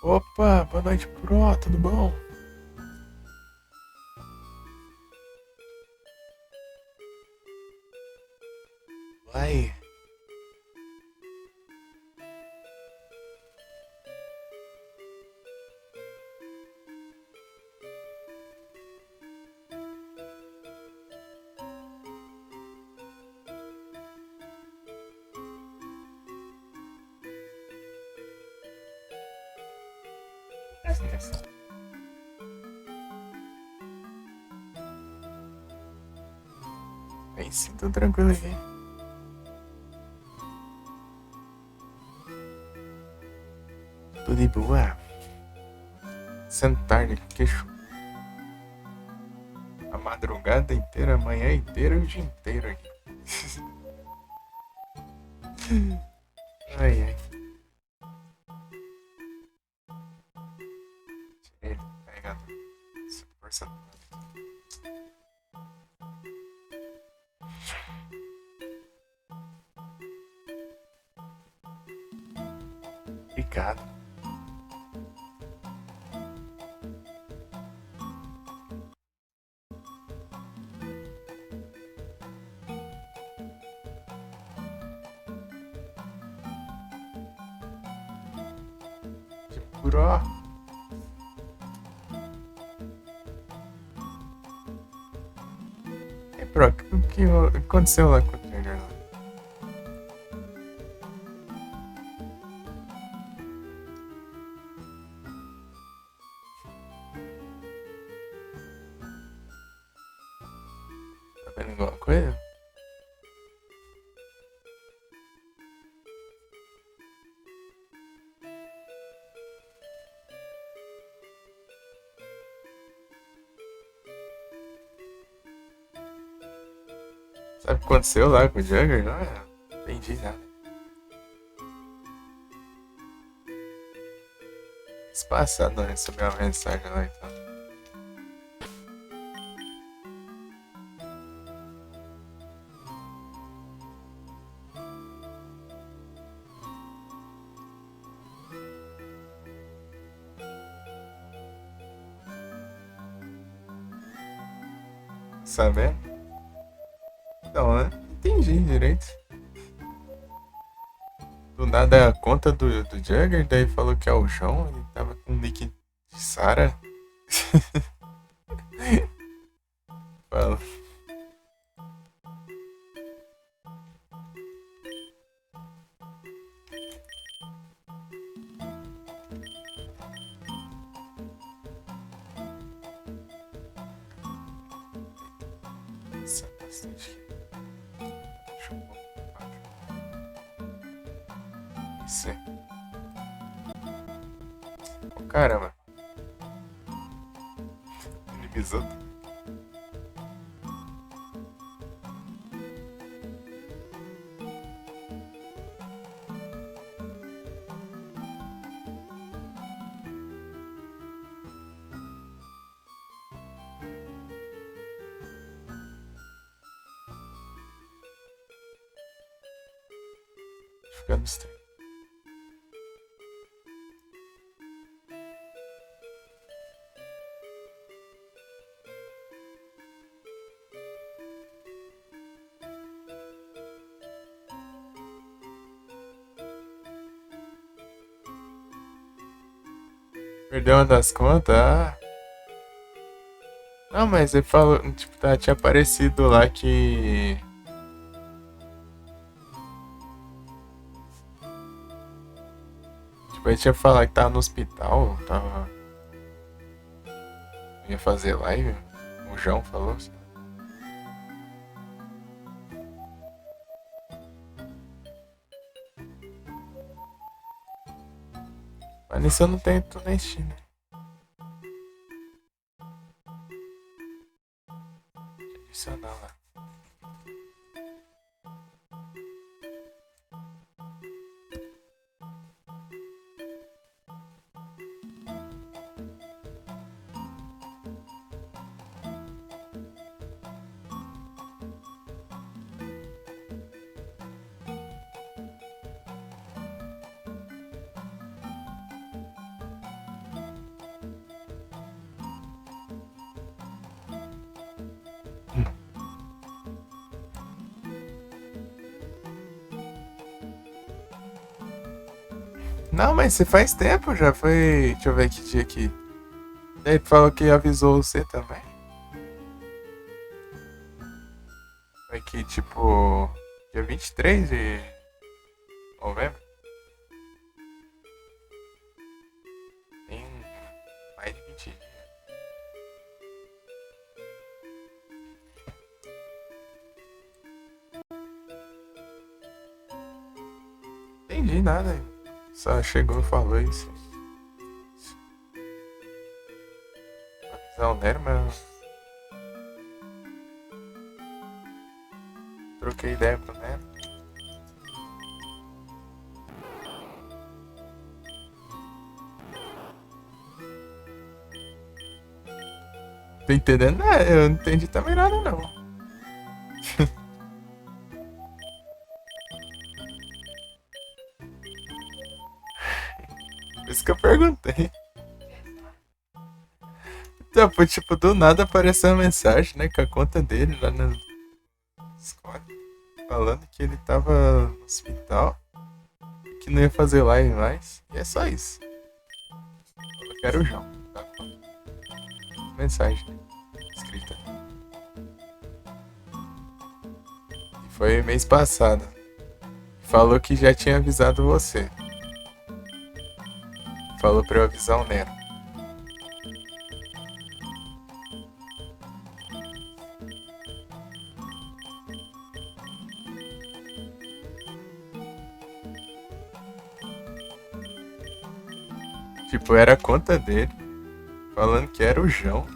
Opa, boa noite, Pro, tudo bom? Vai, presta atenção. Aí sim, tudo tranquilo aqui. Tudo de boa. Sendo tarde, queixo. A madrugada inteira, a manhã inteira e o dia inteiro aqui. Ai, ai. Tirei ele, carregado. Força. Obrigado. Pro. E Pro, o que aconteceu lá com o Jagger lá? Tá vendo alguma coisa? Sabe o que aconteceu lá com o Jagger? Não entendi nada. Se passado não recebi uma mensagem lá então. Saber? Então, né? Entendi direito. Do nada a conta do Jagger, daí falou que é o João, ele tava com o nick de Sarah. Fala. Nossa, bastante. Deixa eu pôr pra baixo. Isso aí. Ô, caramba, minimizou. Ficando estranho. Perdeu uma das contas? Ah. Não, mas ele falou, tipo, tinha aparecido lá que. Tipo, ele tinha falado que tava no hospital, tava. Ia fazer live. O João falou assim. Mas nisso eu não tenho tu nem Steam, né? Adicionar lá. Não, mas você faz tempo já foi. Deixa eu ver que dia aqui. Ele falou que avisou você também. Foi que tipo. Dia 23 de novembro. Tem mais de 20 dias. Entendi nada. Só chegou e falou isso. Não, Nero, mas troquei ideia com o Nero. Tô entendendo? Eu não entendi também nada, não. Por isso que eu perguntei. Então, foi tipo, do nada apareceu uma mensagem, né, com a conta dele lá na escola, falando que ele tava no hospital, que não ia fazer live mais. E é só isso. Eu quero o João. Tá? Mensagem, né, escrita. E foi mês passado. Falou que já tinha avisado você. Falou pra eu avisar o Nero. Tipo, era a conta dele, falando que era o João.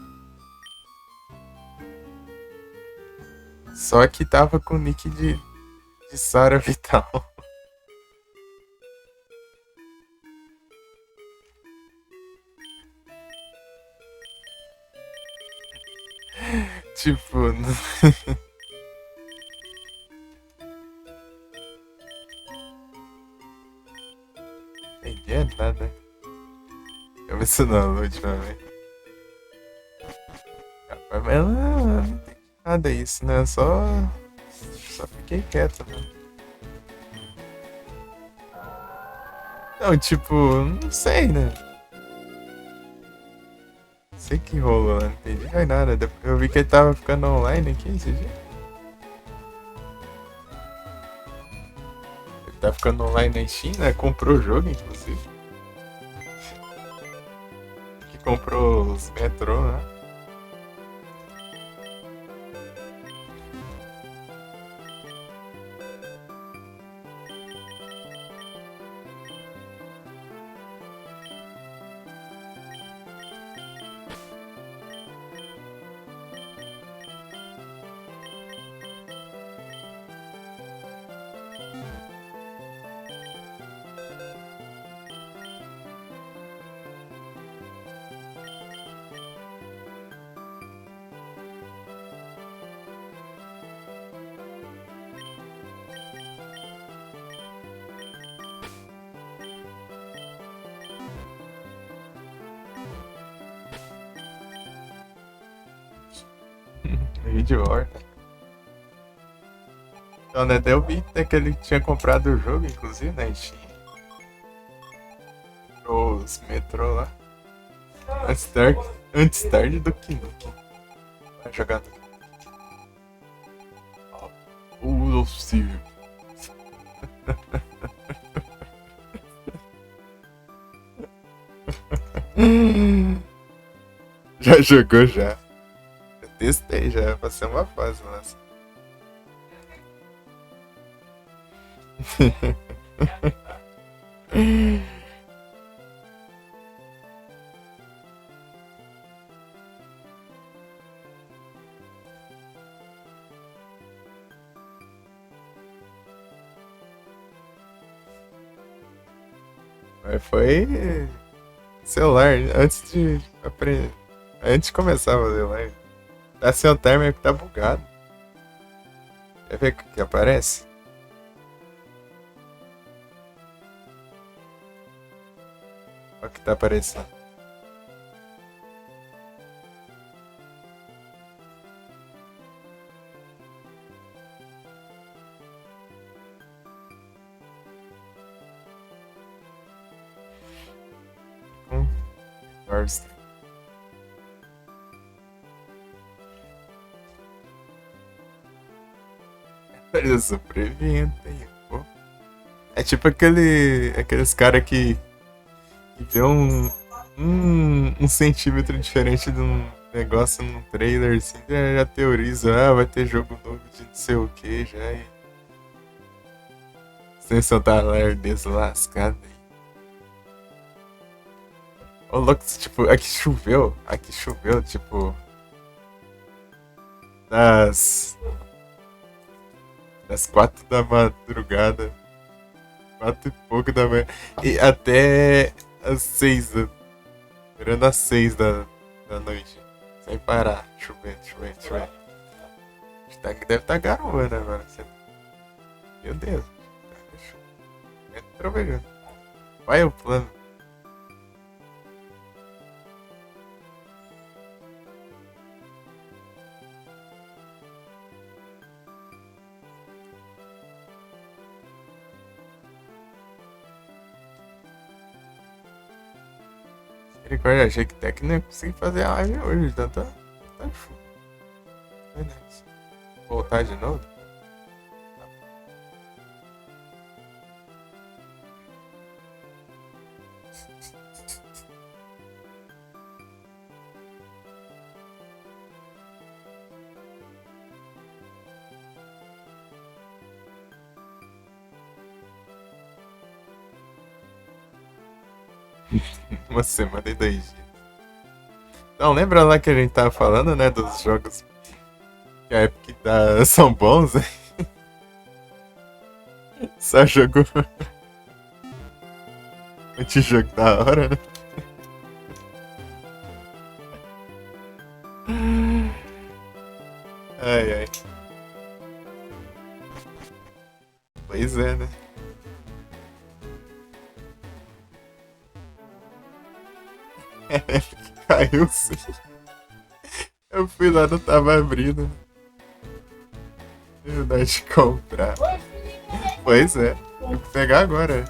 Só que tava com o nick de Sara Vital. Tipo, não entendia nada. Eu vi isso não, ultimamente. Mas não entendi nada isso, né? Só fiquei quieto, né? Não, tipo, não sei, né? Não sei o que rolou, né? Não entendi mais nada. Eu vi que ele tava ficando online aqui esse dia. Ele tá ficando online na Steam, né? Comprou o jogo, inclusive. Que comprou os metrô, né? Vídeo War. Então, né? Daí eu vi até que ele tinha comprado o jogo, inclusive, na Steam. Os metrô lá. Antes tarde do que nunca. Vai jogar no. O possível. Já jogou já. Eu testei já, passei uma fase, mas. Mas foi celular, antes de aprender. Antes de começar a fazer live. Tá sem o timer que tá bugado. Quer ver o que aparece? Olha o que tá aparecendo. Wars. Eles sobrevivem, pô. É tipo aqueles cara que vê um centímetro diferente de um negócio num trailer, assim, já teoriza, vai ter jogo novo de não sei o que já, e sem soltar alerta deslascado. Ô, louco, tipo, aqui choveu, tipo, das, das 4 da madrugada, 4 e pouco da manhã, e até as 6, virando as 6 da noite, sem parar, chovendo, chovendo, chovendo. Deve estar garoando agora, meu Deus, tá chovendo, trovejando. Vai o plano. Misericórdia, achei que até que não ia conseguir fazer a live hoje, tá chuva. Verdade. Voltar de novo? Uma semana e 2 dias. Não, lembra lá que a gente tava falando, né, dos jogos que a Epic são bons, né? Só jogo antijogo da hora, né? Ai, ai. Pois é, né? Caiu sim. Eu fui lá, não tava abrindo. Eu não de comprar. Pois é. Vou pegar agora.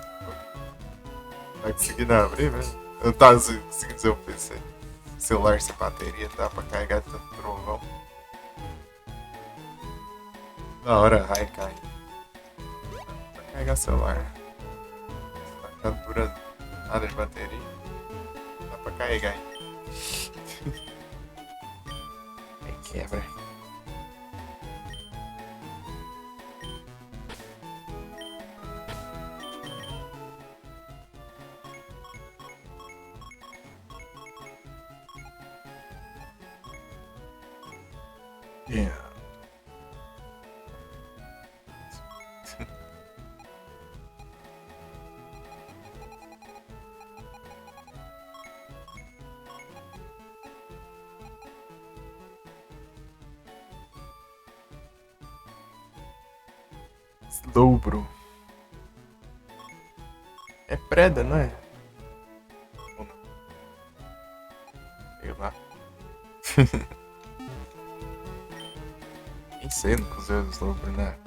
Vai conseguir não abrir, velho? Eu não tava conseguindo dizer o PC. Celular sem bateria, dá pra carregar tanto trovão. Na hora, ai, cai. Pra carregar celular. Tá ficando durando nada de bateria. Dá pra carregar ainda. Aí quebra. Yeah. Slowbro. É Preda, não é? Ou não? Sei lá. Nem sei, nunca usei o Slowbro, né?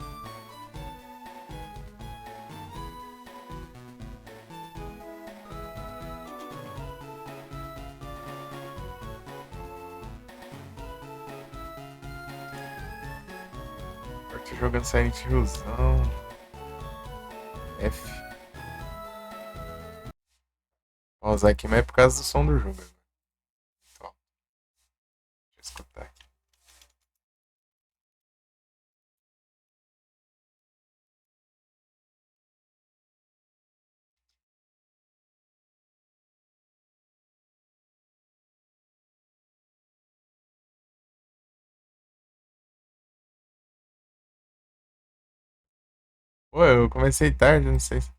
Tô jogando Silent Hillzão. F. Vou usar aqui, mas é por causa do som do jogo. Ó, deixa eu escutar aqui. Pô, eu comecei tarde, não sei se.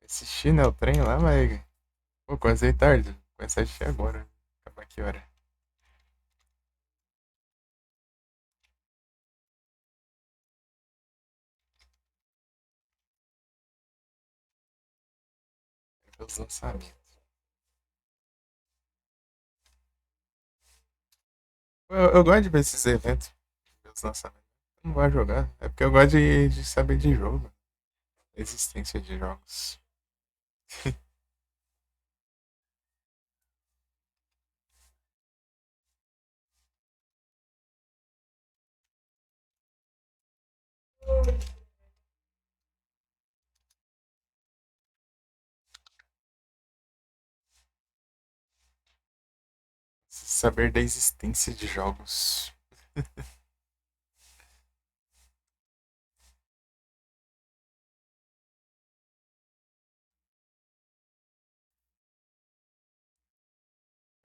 Assisti, né, o trem lá, mas. Pô, comecei tarde. Comecei a assistir agora. Acabar que hora? Os lançamentos. Eu gosto de ver esses eventos. Ver os lançamentos. Não vai jogar. É porque eu gosto de saber de jogo. Existência de jogos. Saber da existência de jogos.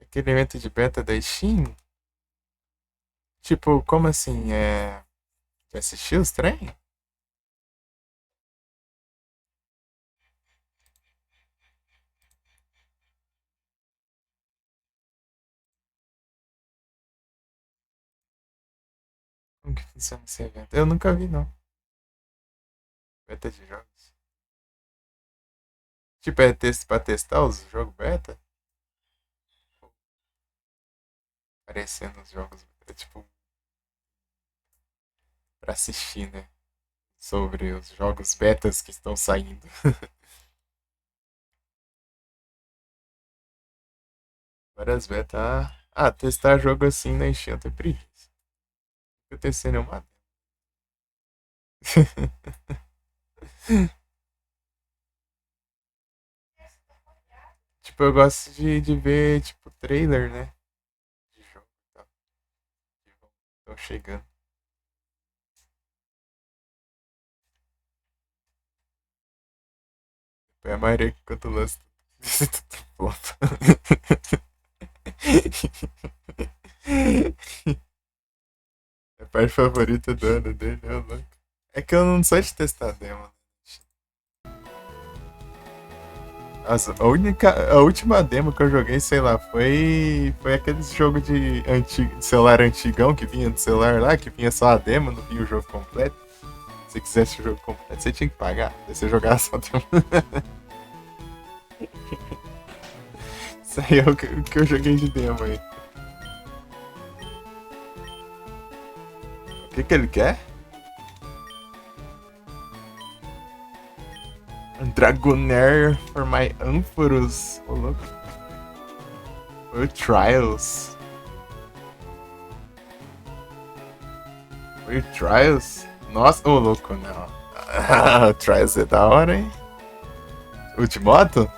Aquele evento de beta da Steam? Tipo, como assim? Já assistiu os trem? Como que funciona esse evento? Eu nunca vi, não. Beta de jogos. Tipo, é texto pra testar os jogos beta? Aparecendo os jogos beta, tipo, pra assistir, né? Sobre os jogos betas que estão saindo. Várias betas. Testar jogo assim na Steam eu tenho preguiça. Eu testei nenhuma. Tipo, eu gosto de ver, tipo, trailer, né? De jogo e tal. Que estão chegando. É a maioria que quando lança tudo flop. A parte favorita do ano dele é o louco. É que eu não sou de testar demo. Nossa, a última demo que eu joguei, sei lá, foi aqueles jogo de celular antigão que vinha do celular lá, que vinha só a demo, não vinha o jogo completo. Se você quisesse o jogo completo, você tinha que pagar. Daí você jogava só a demo. Isso aí é o que eu joguei de demo aí. O que ele quer? Dragonair for my Ampharos. Ô, louco. Foi o Trials. Foi o Trials? Nossa, ô louco, não. O Trials é da hora, hein? Ultimoto?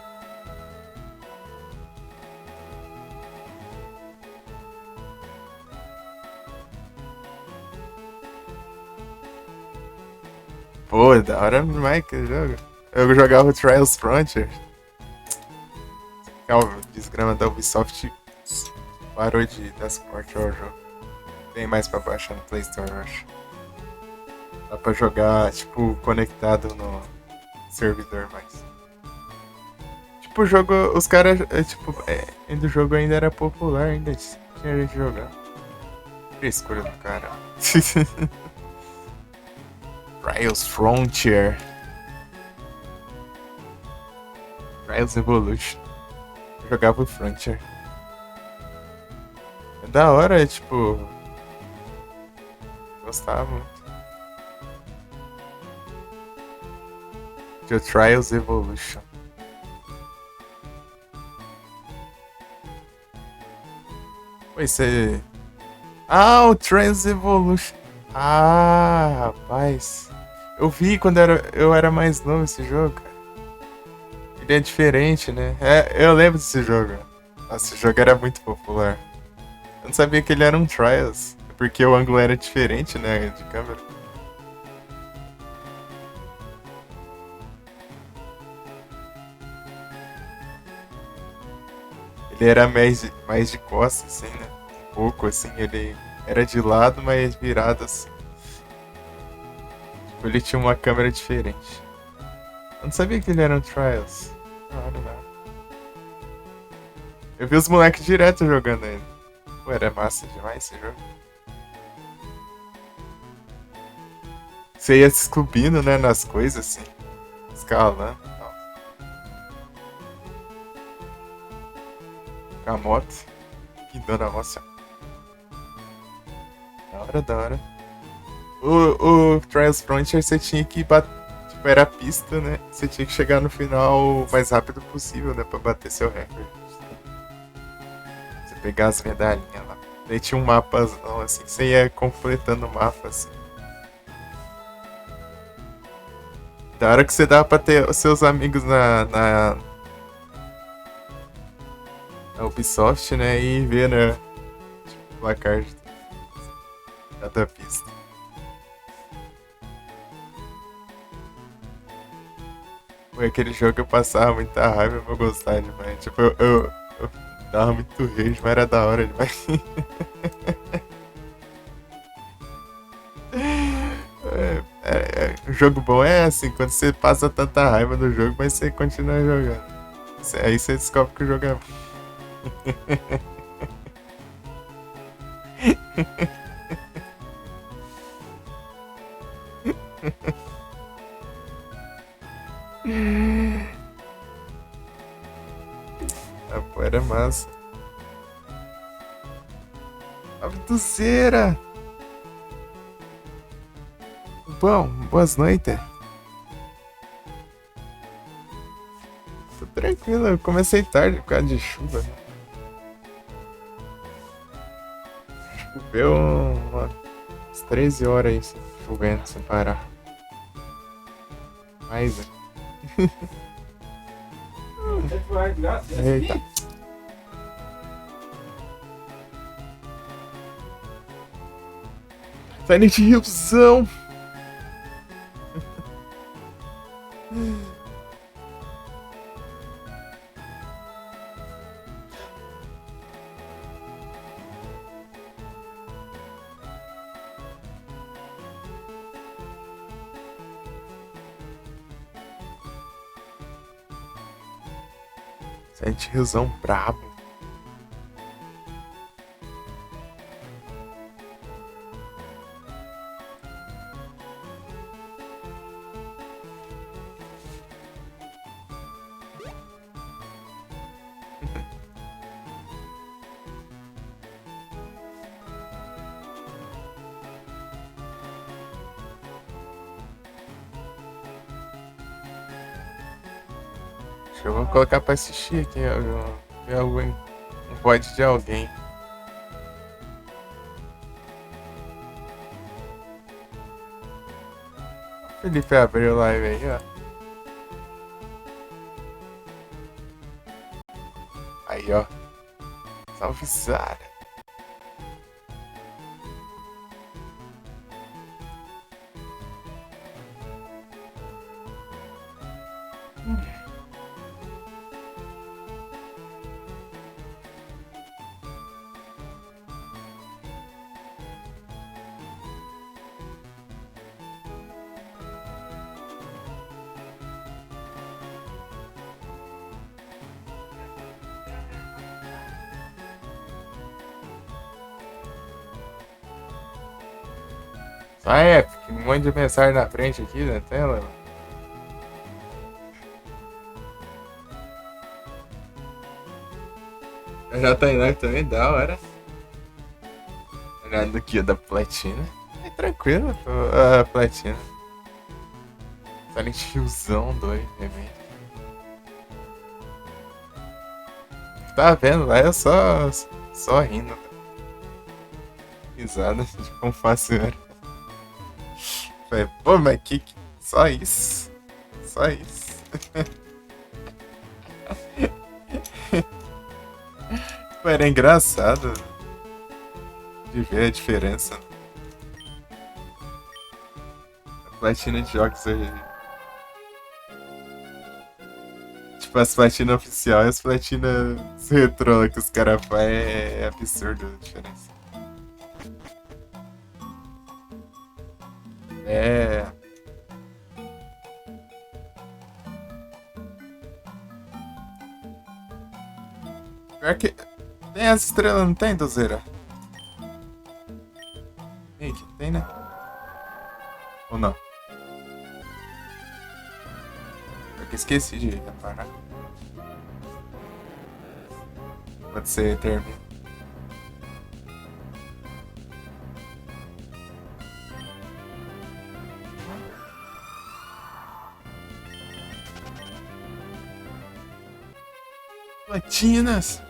Pô, é da hora demais que jogo. Eu jogava o Trials Frontier. Calma, desgrama da Ubisoft parou de dar suporte ao jogo. Tem mais pra baixar no Play Store, eu acho. Dá pra jogar, tipo, conectado no servidor, mas. Tipo, o jogo. Os caras. Ainda o jogo ainda era popular, ainda tinha gente jogando. Frescura do cara. Trials Frontier. Trials Evolution. Eu jogava o Frontier. É da hora, tipo. Gostava muito. De Trials Evolution. Pois você. O Trials Evolution. Rapaz. Eu vi quando eu era mais novo esse jogo, cara. Ele é diferente, né? Eu lembro desse jogo. Nossa, esse jogo era muito popular. Eu não sabia que ele era um Trials. Porque o ângulo era diferente, né? De câmera. Ele era mais de costas, assim, né? Um pouco, assim. Ele era de lado, mas virado assim. Tipo, ele tinha uma câmera diferente. Eu não sabia que ele era um Trials. Não, não. Eu vi os moleques direto jogando ele. Pô, era massa demais esse jogo. Você ia se esculpindo, né, nas coisas, assim. Escalando e tal. Com a moto. E dando a moça. Da hora, da hora. O Trials Frontier você tinha que bater. Tipo, era a pista, né? Você tinha que chegar no final o mais rápido possível, né? Pra bater seu recorde. Você pegar as medalhinhas lá. Daí tinha um mapazão assim, que você ia completando o mapa assim. Da hora que você dava pra ter os seus amigos na Ubisoft, né? E ver, né? Tipo, o placar de cada pista. Foi aquele jogo que eu passava muita raiva pra gostar demais. Tipo, eu dava muito rage, mas era da hora demais. O jogo bom é assim, quando você passa tanta raiva no jogo, mas você continua jogando. Aí você descobre que o jogo é bom. Ah, pô, era massa. Abduzeira! Bom, boas noites. Tô tranquilo, eu comecei tarde por causa de chuva, né? Choveu umas 13 horas aí, chovendo sem parar. Mais, né? Eita. Silent Hillzão! Silent Hillzão brabo. Acho que eu vou colocar pra assistir aqui. Ver algum, um VOD de alguém. Felipe abriu live aí, ó. Aí, ó. Salve, Sara. Só Epic, um monte de mensagem na frente aqui na tela. Já tá indo também, da hora. Olhando aqui da platina. É tranquilo, pô, a platina. Silent Hillzão 2, remake. Tá vendo lá? Eu só rindo. Risada de como fácil era. Falei, pô, mas só isso. Só isso. Pô, era engraçado de ver a diferença. A platina de jogos hoje. Tipo, as platinas oficiais e as platinas retrô que os caras fazem é absurdo a diferença. É. Pior que. Tem as estrelas, não tem, Dozeira? Tem, tem, né? Ou não? Eu que esqueci de reparar. Quando você termina. Platinas.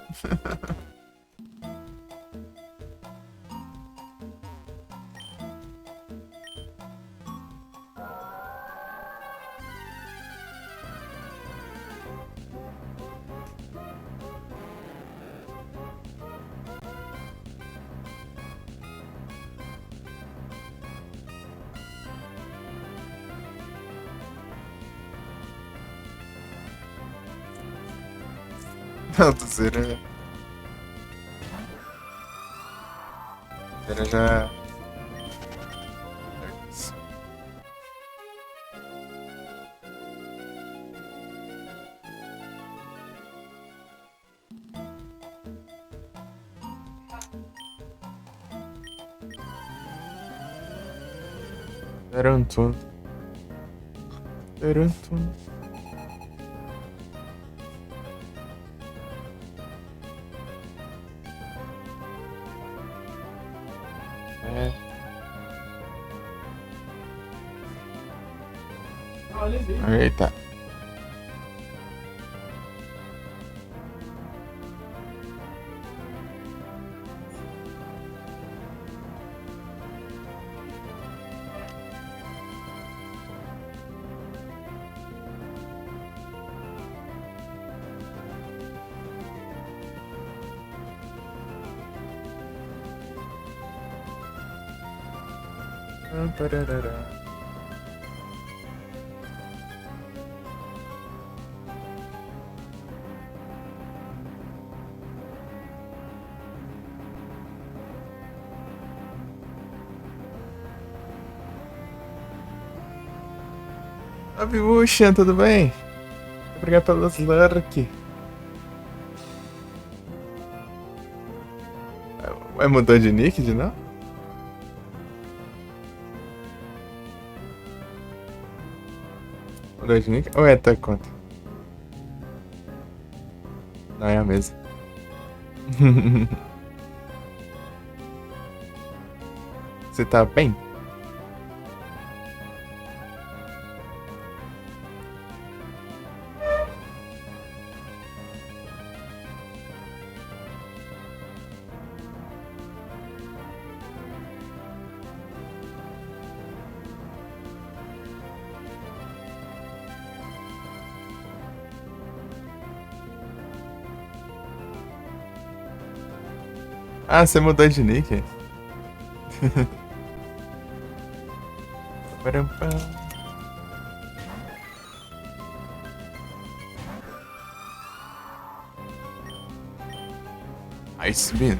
Não, do Zera. Zera já. Tarantum. Tarantum. É. Eita. Pararara. Abiúcha, tudo bem? Obrigado pelos lurk. Vai mudar de nick de novo? Mudou de nick? Ou é tua conta? Não, é a mesma. Você tá bem? Ah, você mudou de nick? Parampam. Iceman.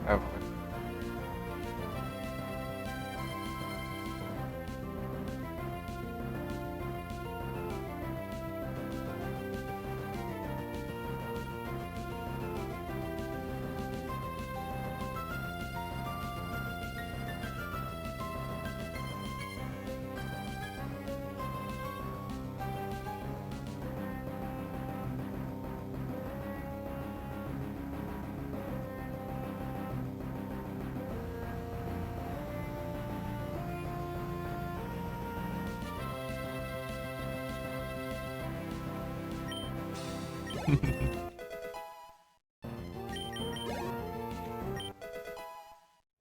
Ah, vai.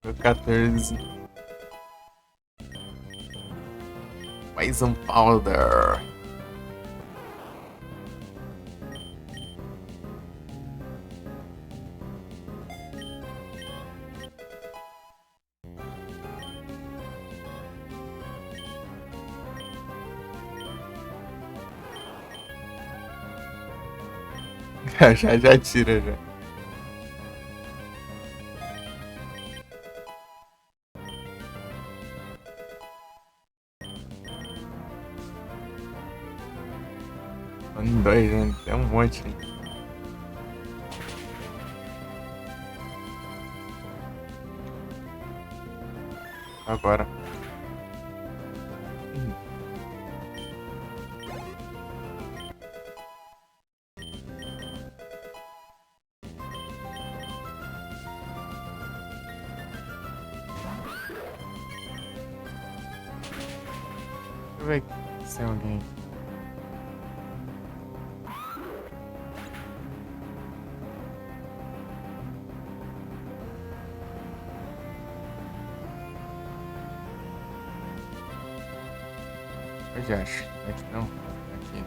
Meu 14. Mais um powder. Já tira já. Um, dois, né? Tem um monte aí. Agora. Hum, Deixa eu ver se tem alguém aqui. Eu já acho. Aqui não. Aqui.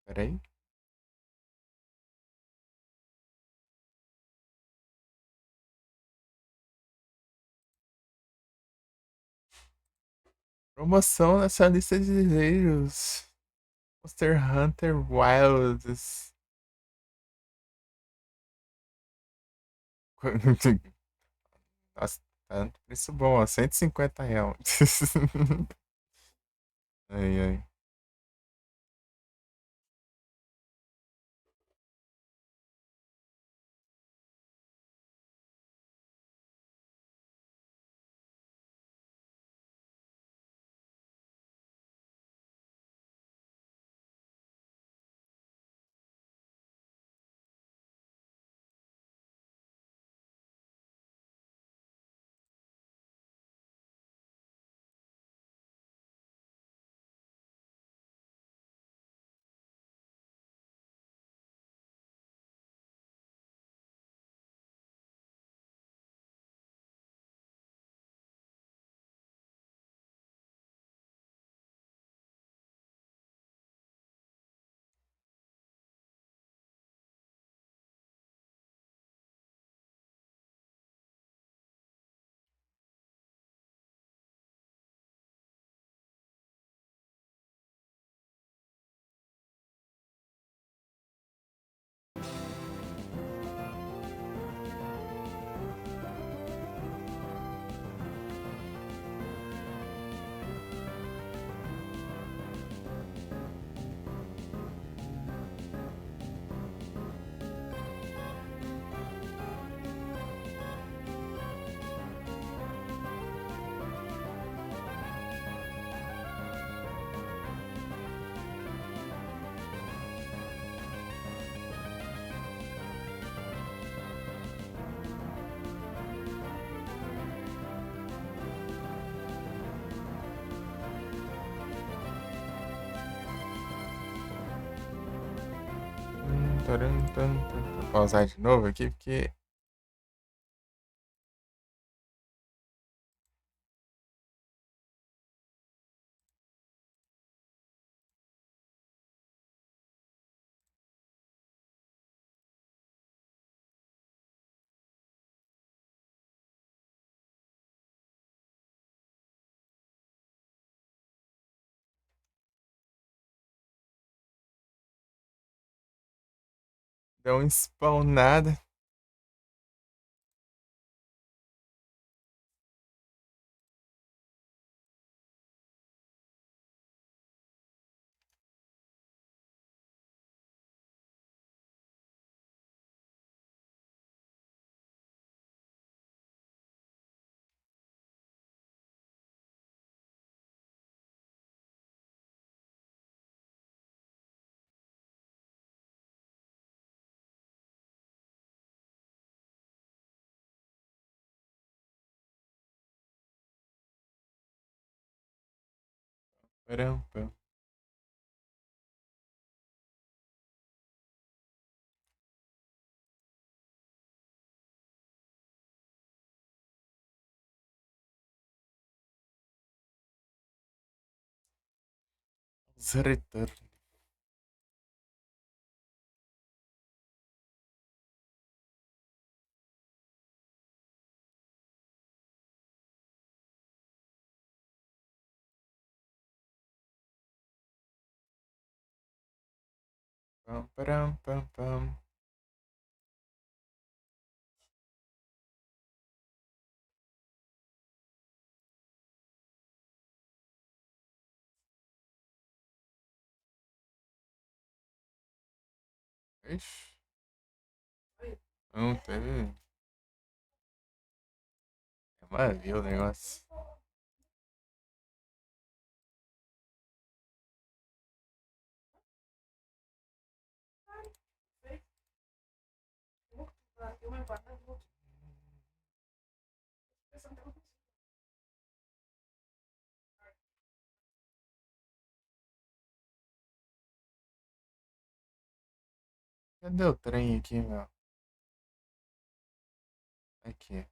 Peraí. Promoção nessa lista de desejos. Monster Hunter Wilds. Nossa, tá um preço bom, ó. R$ 150. Ai, ai. Vou pausar de novo aqui porque deu uma spawnada. Param. Os retornos. Pam. Ixi, não teve. É maravilha o negócio. Cadê o trem aqui, meu? Aqui.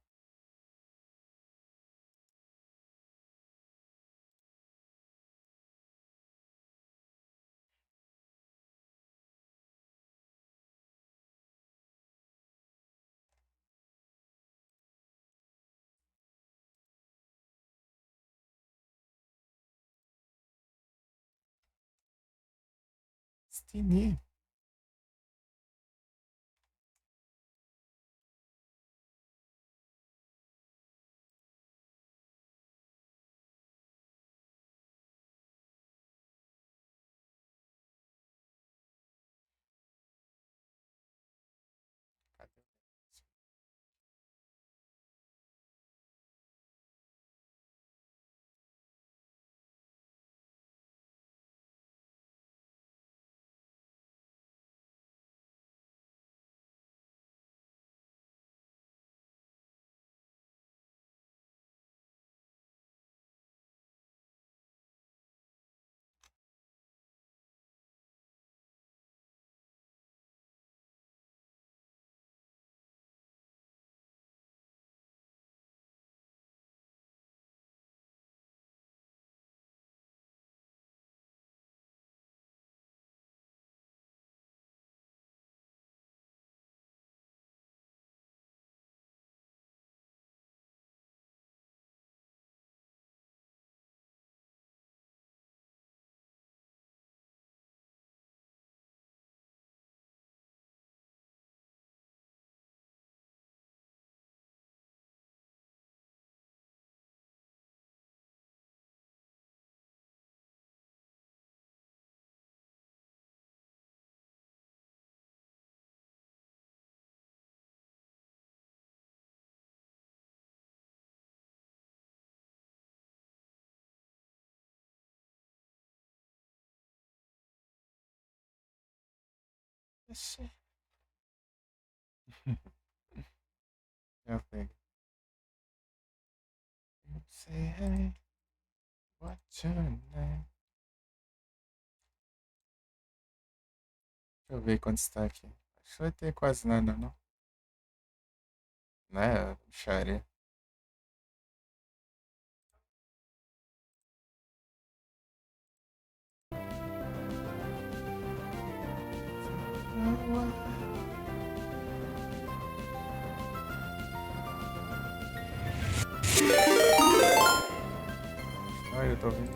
Destiny. Oxi. Eu pego. Say hey, what's your name? Deixa eu ver quanto está aqui. Acho que vai ter quase nada, não. Né, Xaria? Ai, eu tô ouvindo.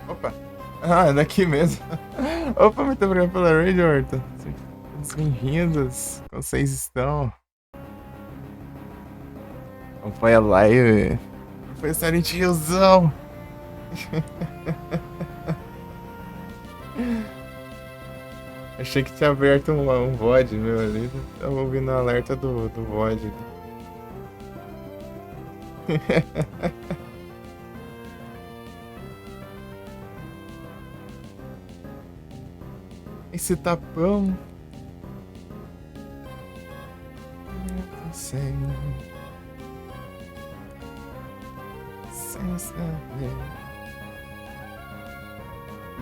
Opa! Ah, é daqui mesmo. Opa, muito obrigado pela raid, Horta. Todos bem-vindos. Como vocês estão? Como foi a live? Foi Silent Hillzão. Achei que tinha aberto um VOD meu ali. Tava ouvindo o alerta do VOD. Esse tapão. Eu sei. Sem saber.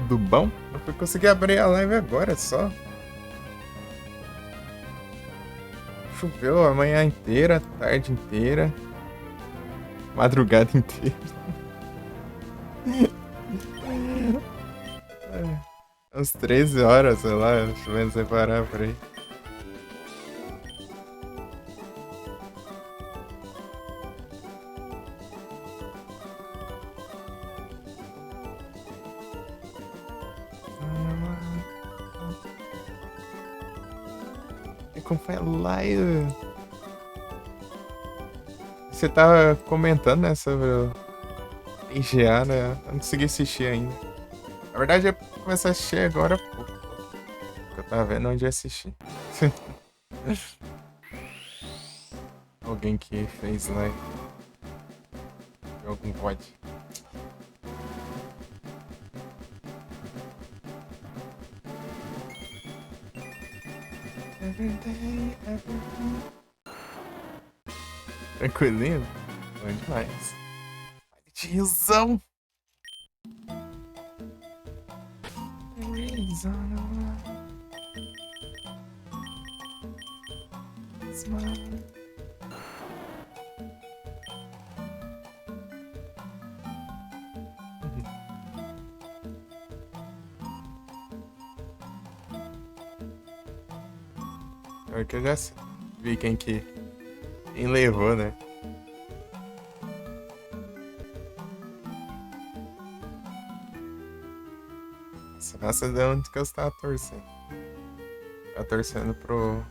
Do bom? Eu fui conseguir abrir a live agora só. Choveu a manhã inteira, a tarde inteira, madrugada inteira. Uns 13 horas, sei lá, chovendo sem parar por aí. Acompanha live. Você tava comentando, né, sobre o IGA, né? Eu não consegui assistir ainda. Na verdade, eu comecei a assistir agora há pouco. Eu tava vendo onde eu assisti. Alguém que fez live. Algum VOD. Everyday, everyday. Tranquilinho? Bom demais. Tiozão! É que eu já vi quem levou, né? Essa é onde que eu estava torcendo. Tá torcendo pro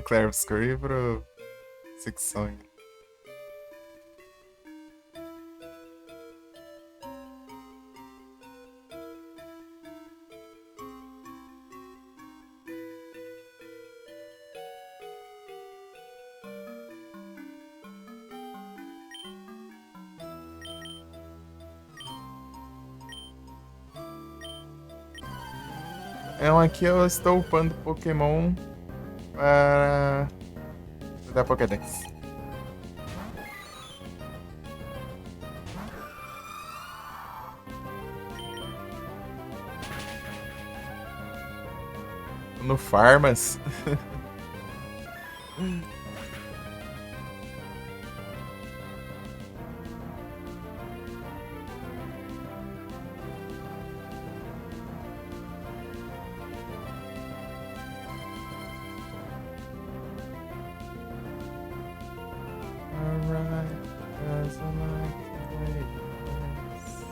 Claire Obscure e pro Six Song. É um aqui eu estou upando Pokémon para da Pokédex. No Farmas. Alright, as I like the way it was.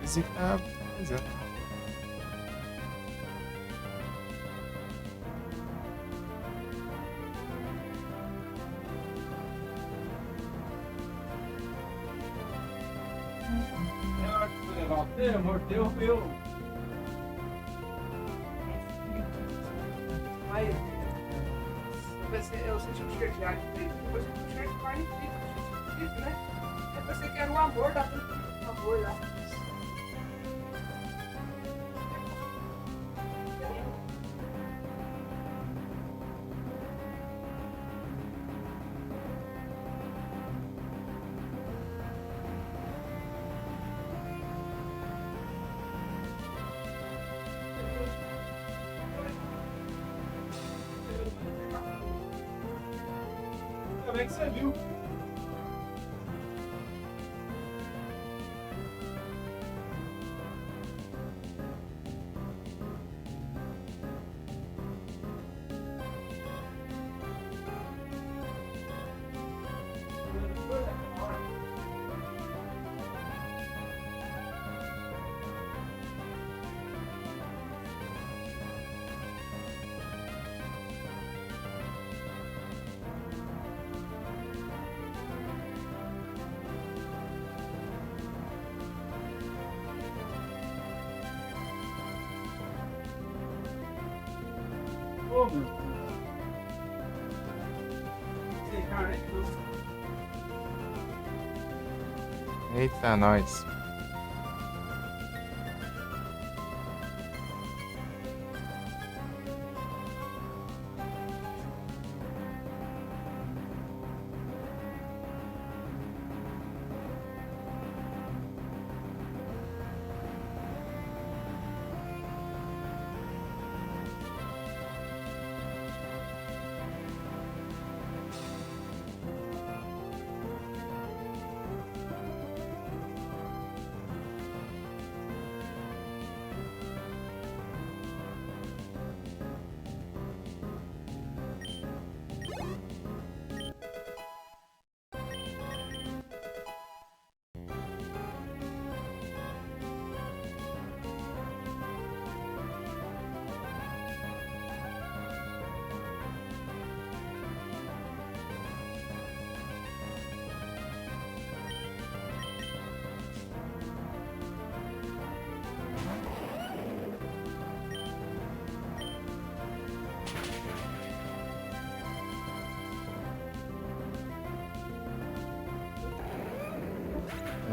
Pois é. Mordeu meu. Aí, eu senti um cheiro de alho frito, depois eu senti um cheiro de carne frita, né? Eu pensei que era o amor da fruta, o amor lá. Como é que você viu? Ô, meu. Sei, cara, é que Eita, nós.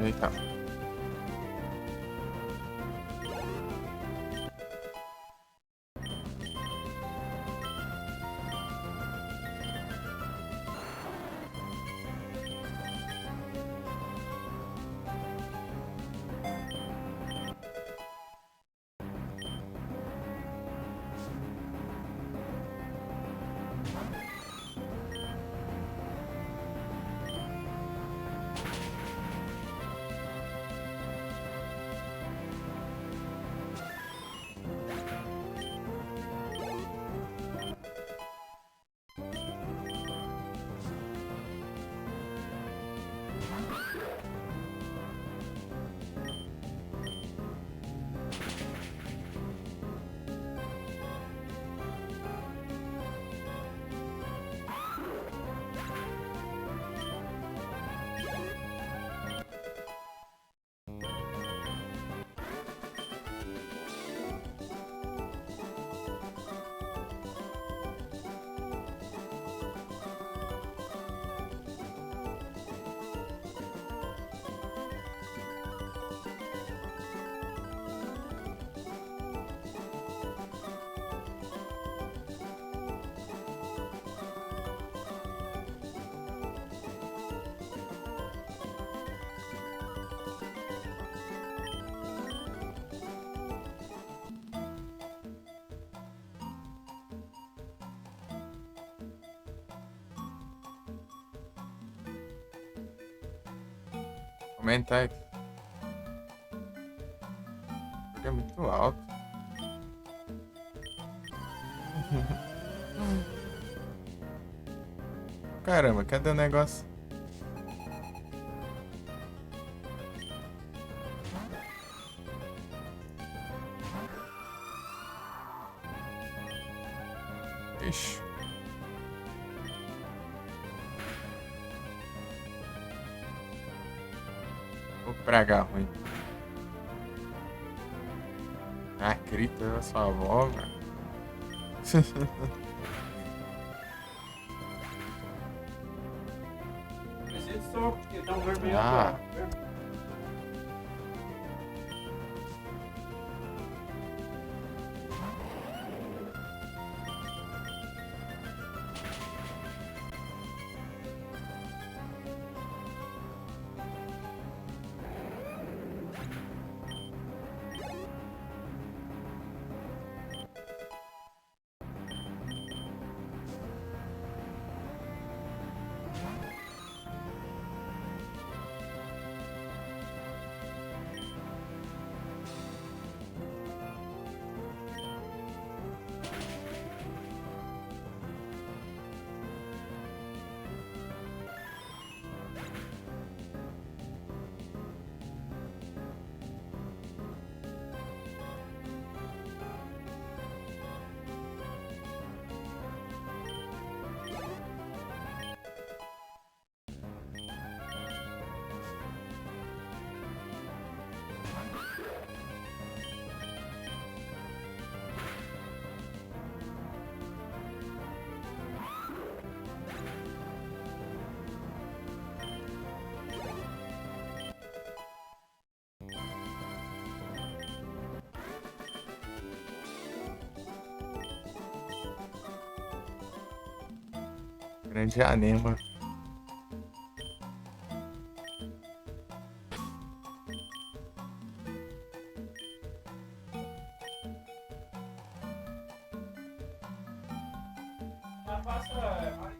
Eita. Aumenta aí. É muito alto. Caramba, cadê o negócio? Ixi. Ô praga ruim. Ah, grita a sua avó, velho. Preciso só, porque tá um vermelho Ah. agora. Grande anima. Já passa.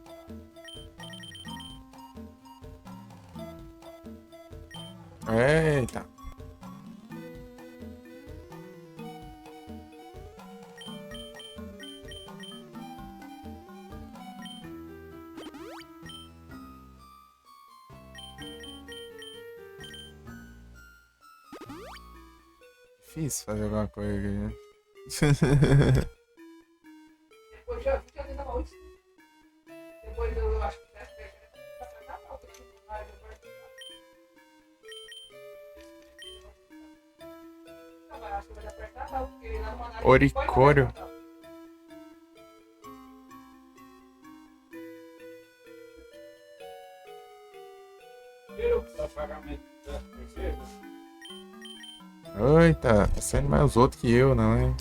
Eita. Difícil fazer alguma coisa aqui, né? Depois já vi que alguém tava muito. Depois eu acho que deve ter. Acho que vai apertar, não, porque na manada. Oricório. Oi, tá sendo mais outro que eu, não é?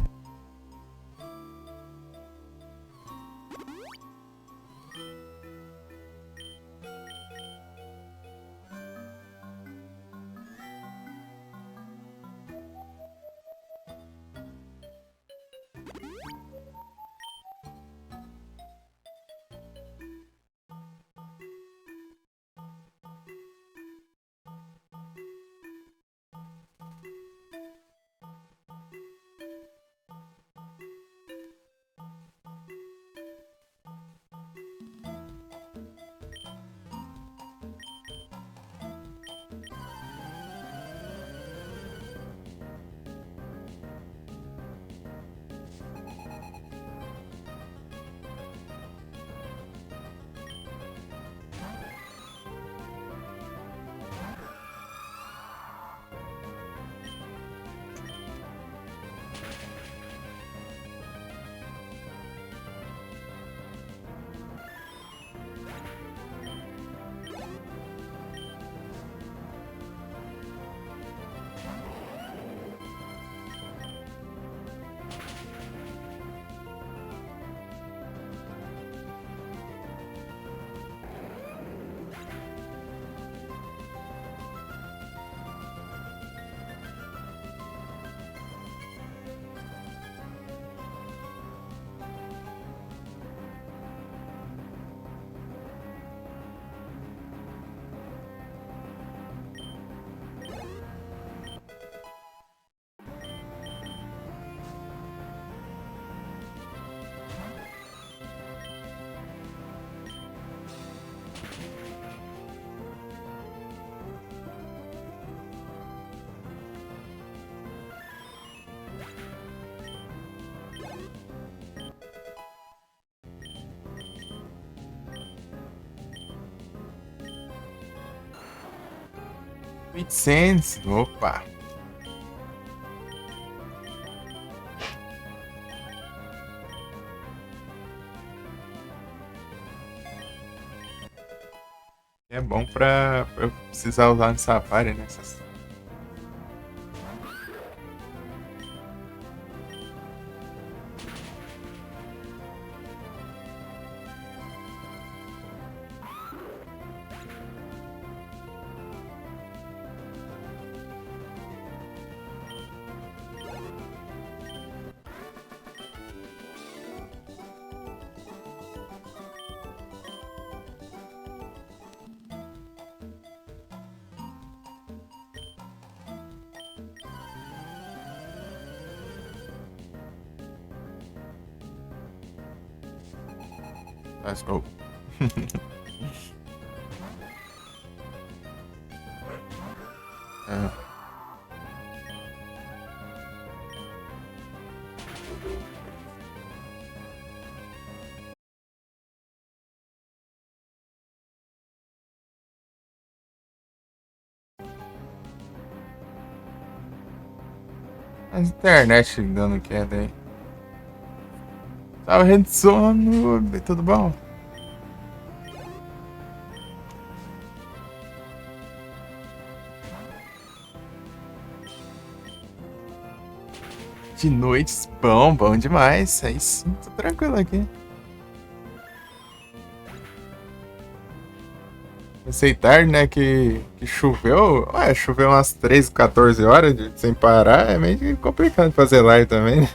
$800. Opa. É bom pra eu precisar usar no Safari, né? Let's go. É. A internet dando queda aí. Tava morrendo de sono, tudo bom? De noites, bom demais. Aí sim, tô tranquilo aqui. Pensei tarde, né, que choveu. Ué, choveu umas 13, 14 horas sem parar. É meio complicado fazer live também, né?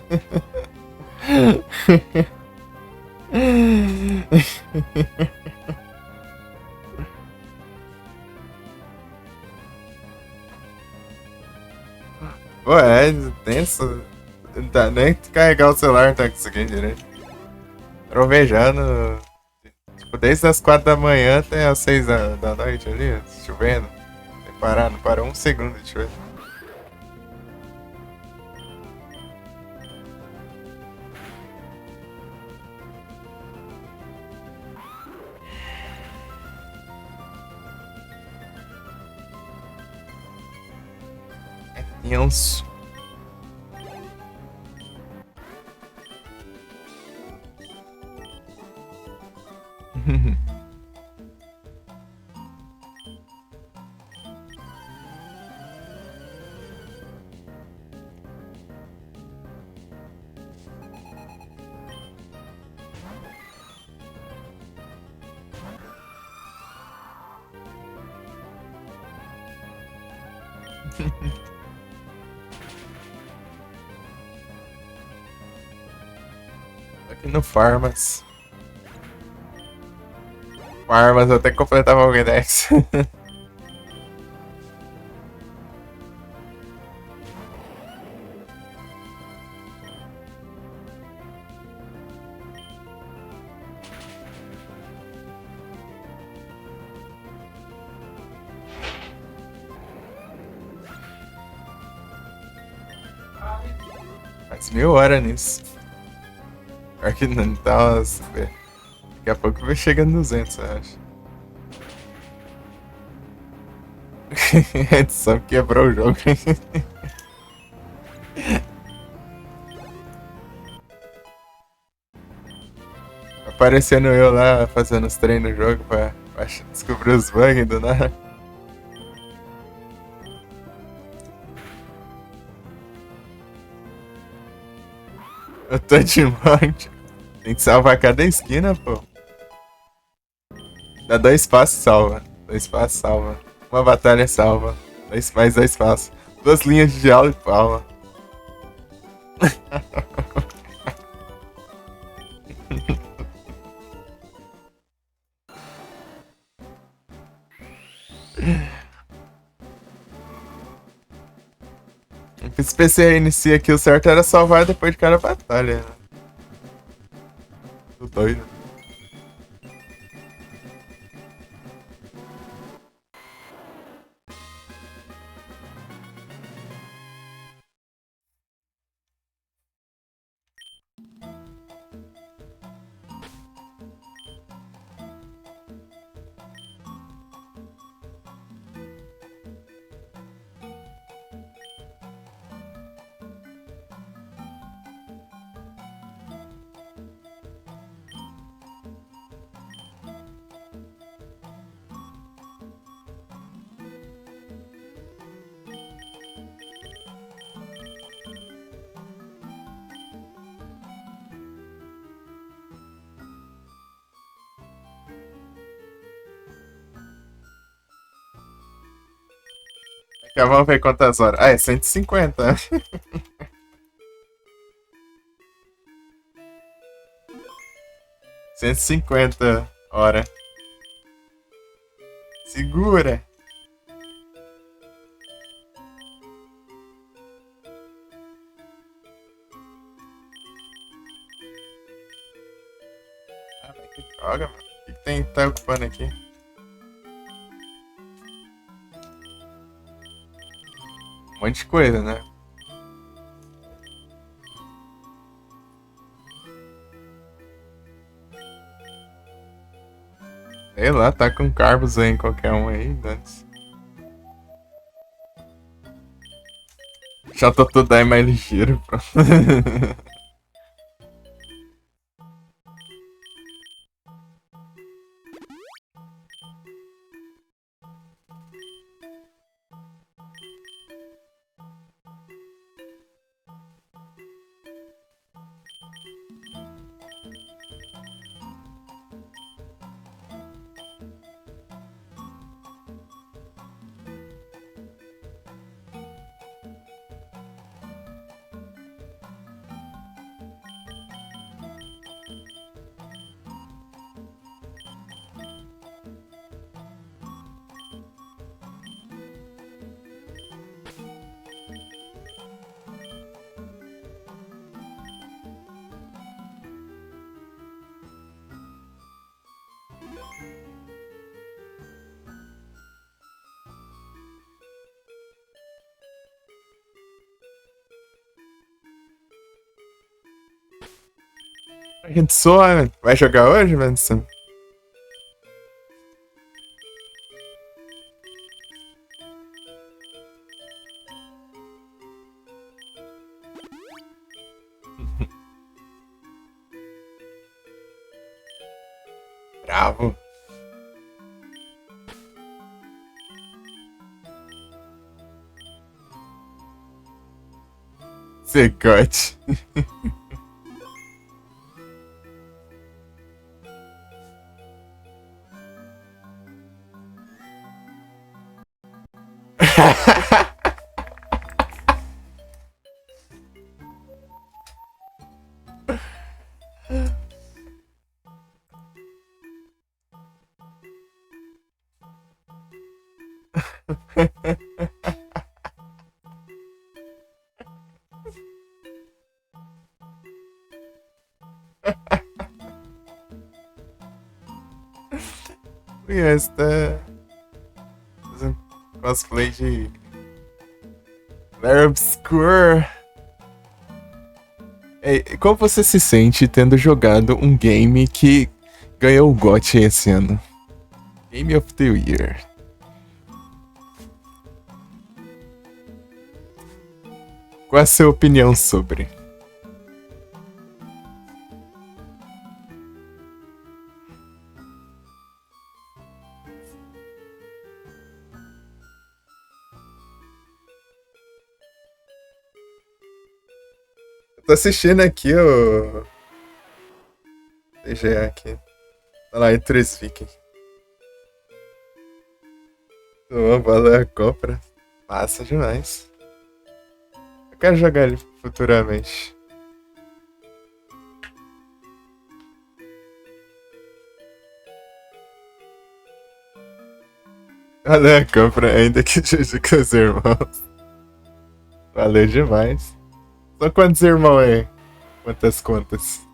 Pô, é tenso. Não dá nem carregar o celular, não tá conseguindo direito. Trovejando. Tipo, desde as 4 da manhã até as 6 da noite ali, chovendo. Sem parar, não parou um segundo de chover. É tenso. Aqui no Farmas. Farmas até completar o Pokédex. Faz 1000 horas nisso. Pior que não tá. Daqui a pouco vai chegando 200, eu acho. A edição quebrou o jogo. Aparecendo eu lá fazendo os treinos no jogo pra descobrir os bugs do nada. Eu tô de monte. Tem que salvar cada esquina, pô. Dá 2 passos, salva. 2 passos, salva. Uma batalha, salva. Mais 2 passos. 2 linhas de diálogo e palma. Esse PC inicia aqui, o certo era salvar depois de cada batalha. Né? Tô doido. Já vamos ver quantas horas. Ah, é 150. 150 horas. Segura. Ah, mas que droga, mano. O que tem que tá ocupando aqui? Um monte de coisa, né? Sei lá, tá com carbos aí em qualquer um aí, antes. Já tô tudo aí mais ligeiro, pronto. A gente some. Vai jogar hoje, Vanessa? Bravo. Secote. Conhece, tá fazendo cosplay de Clair Obscur. Ei, como você se sente tendo jogado um game que ganhou o GOTY esse ano? Game of the Year. Qual é a sua opinião sobre? Eu tô assistindo aqui o TGA aqui. Tá lá entre os Vikings. Uma bola compra. Massa demais. Eu quero jogar ele futuramente. Valeu a compra, ainda que seja com os irmãos. Valeu demais. São quantos irmãos aí? Quantas contas?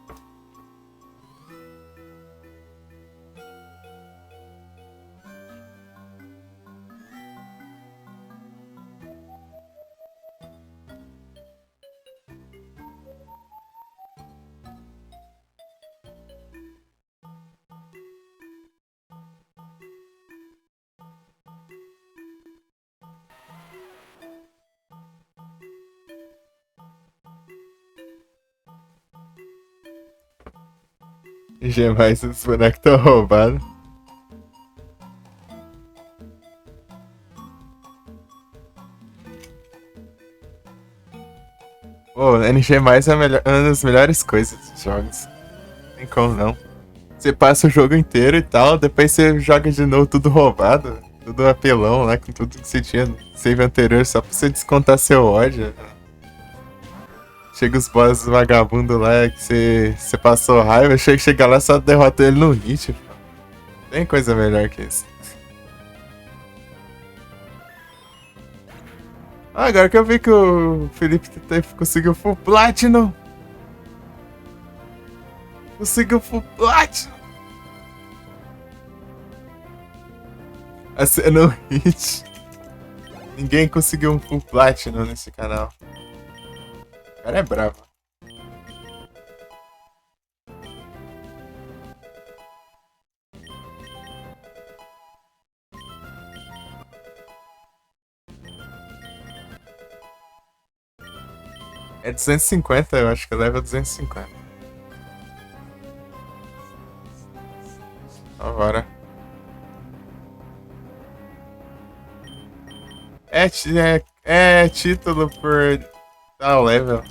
G mais os bonecos tão roubados. Pô, NG mais é uma das melhores coisas dos jogos. Não tem como não. Você passa o jogo inteiro e tal, depois você joga de novo tudo roubado. Tudo apelão lá, com tudo que você tinha no save anterior, só pra você descontar seu ódio. Chega os bosses vagabundo lá que você passou raiva, chega lá só derrota ele no hit. Pô. Tem coisa melhor que isso. Ah, agora que eu vi que o Felipe conseguiu full platinum. Conseguiu full platinum. Acendo hit. Ninguém conseguiu um full platinum nesse canal. O cara é bravo. É 250, eu acho que leva 250. Agora. É título por tal level.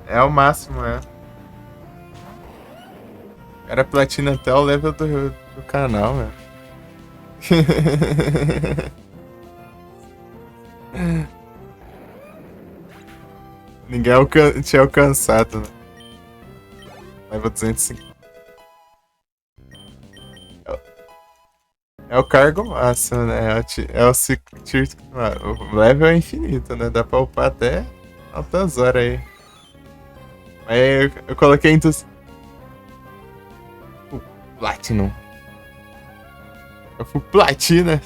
É o máximo, é. Era platina até o level do canal, velho. Ninguém tinha alcançado, né? Level 250. É o cargo máximo, né? O level é infinito, né? Dá pra upar até altas horas aí. Mas eu coloquei entre os. Platinum. Eu fui platina.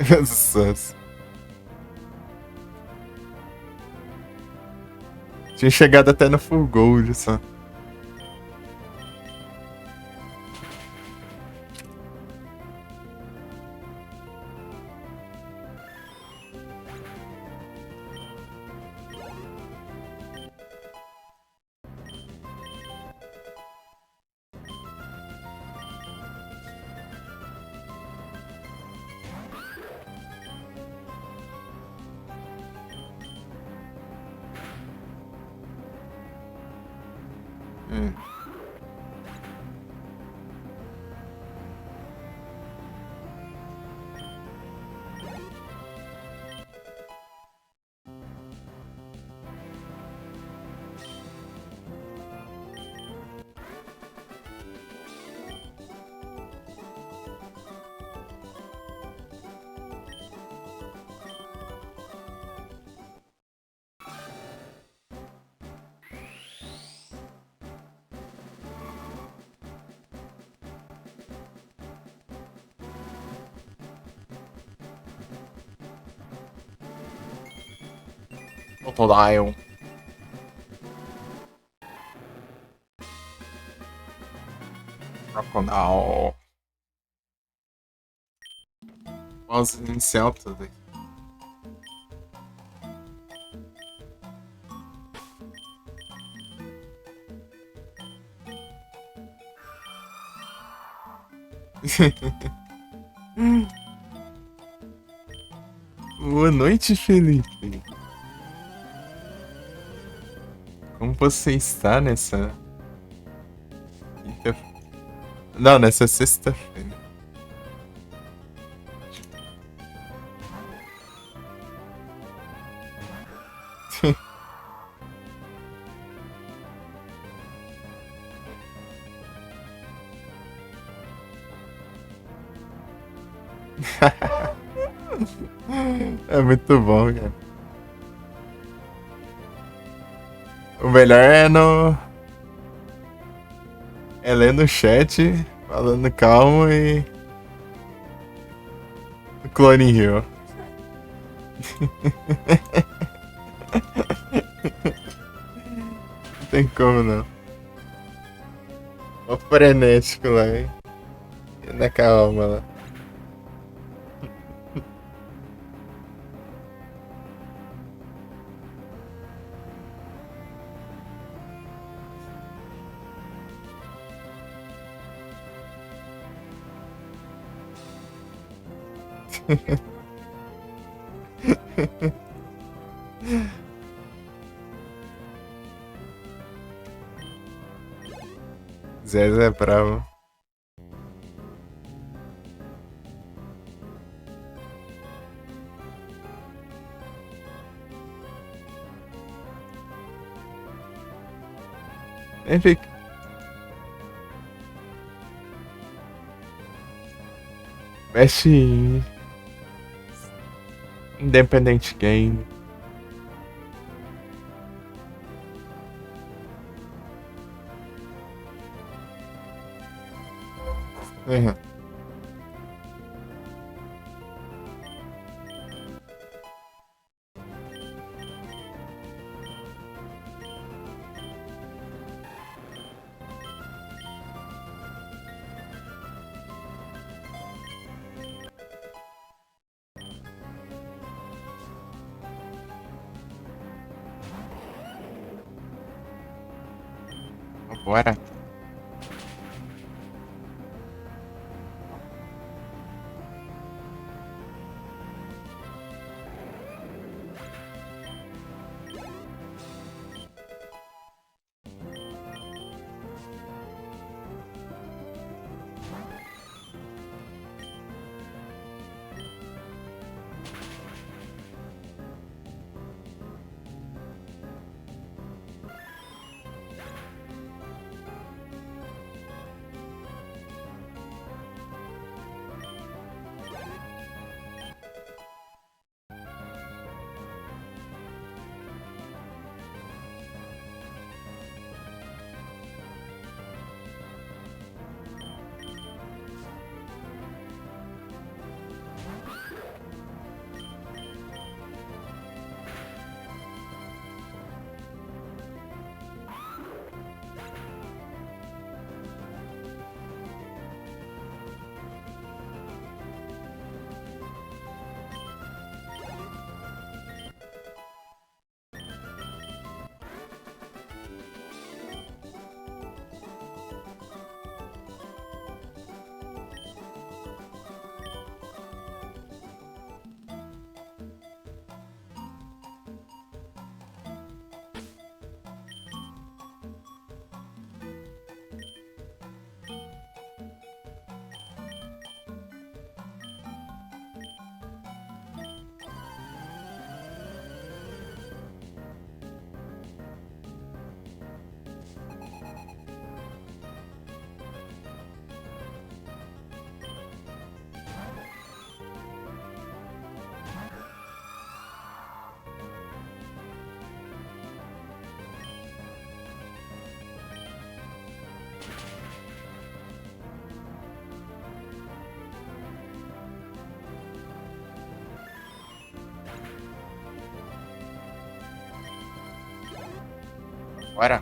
Nossa. Tinha chegado até no full gold só. Crocodile. Crocodile. Voz inicial tudo aqui. Boa noite, Felipe. Como você está nessa quinta... Não, nessa sexta-feira. É muito bom, cara. O melhor é no. É ler no chat, falando calmo e. Clone Hill. Não tem como não. O frenético lá, hein? E na calma lá. Zé é bravo. Enfim. Mexe Independent Game. Uhum. Bora. Bora.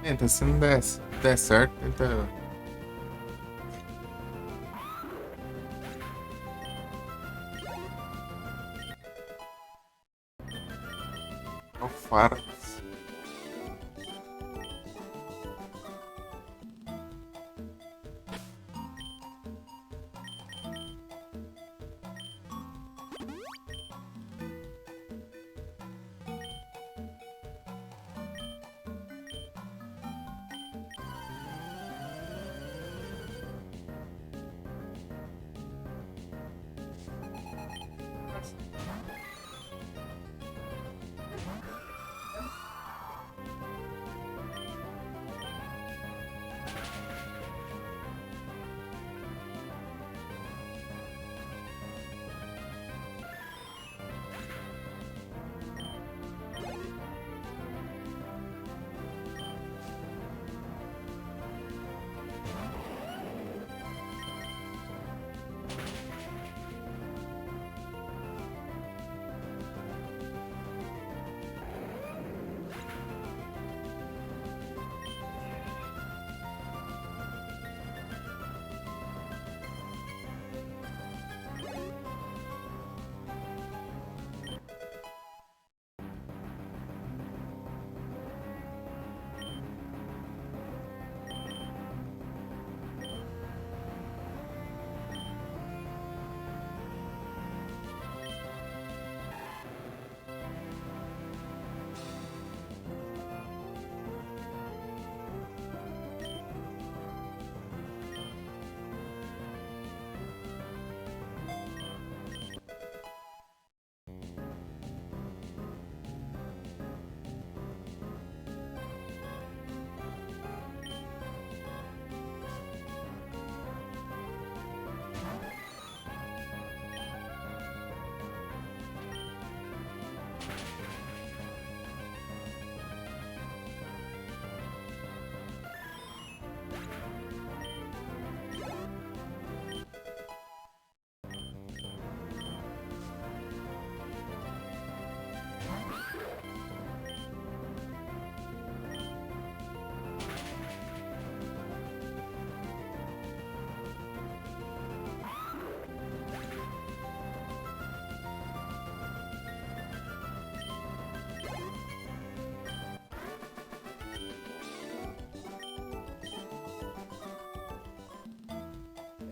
Tenta, se não der certo, tenta. O faro.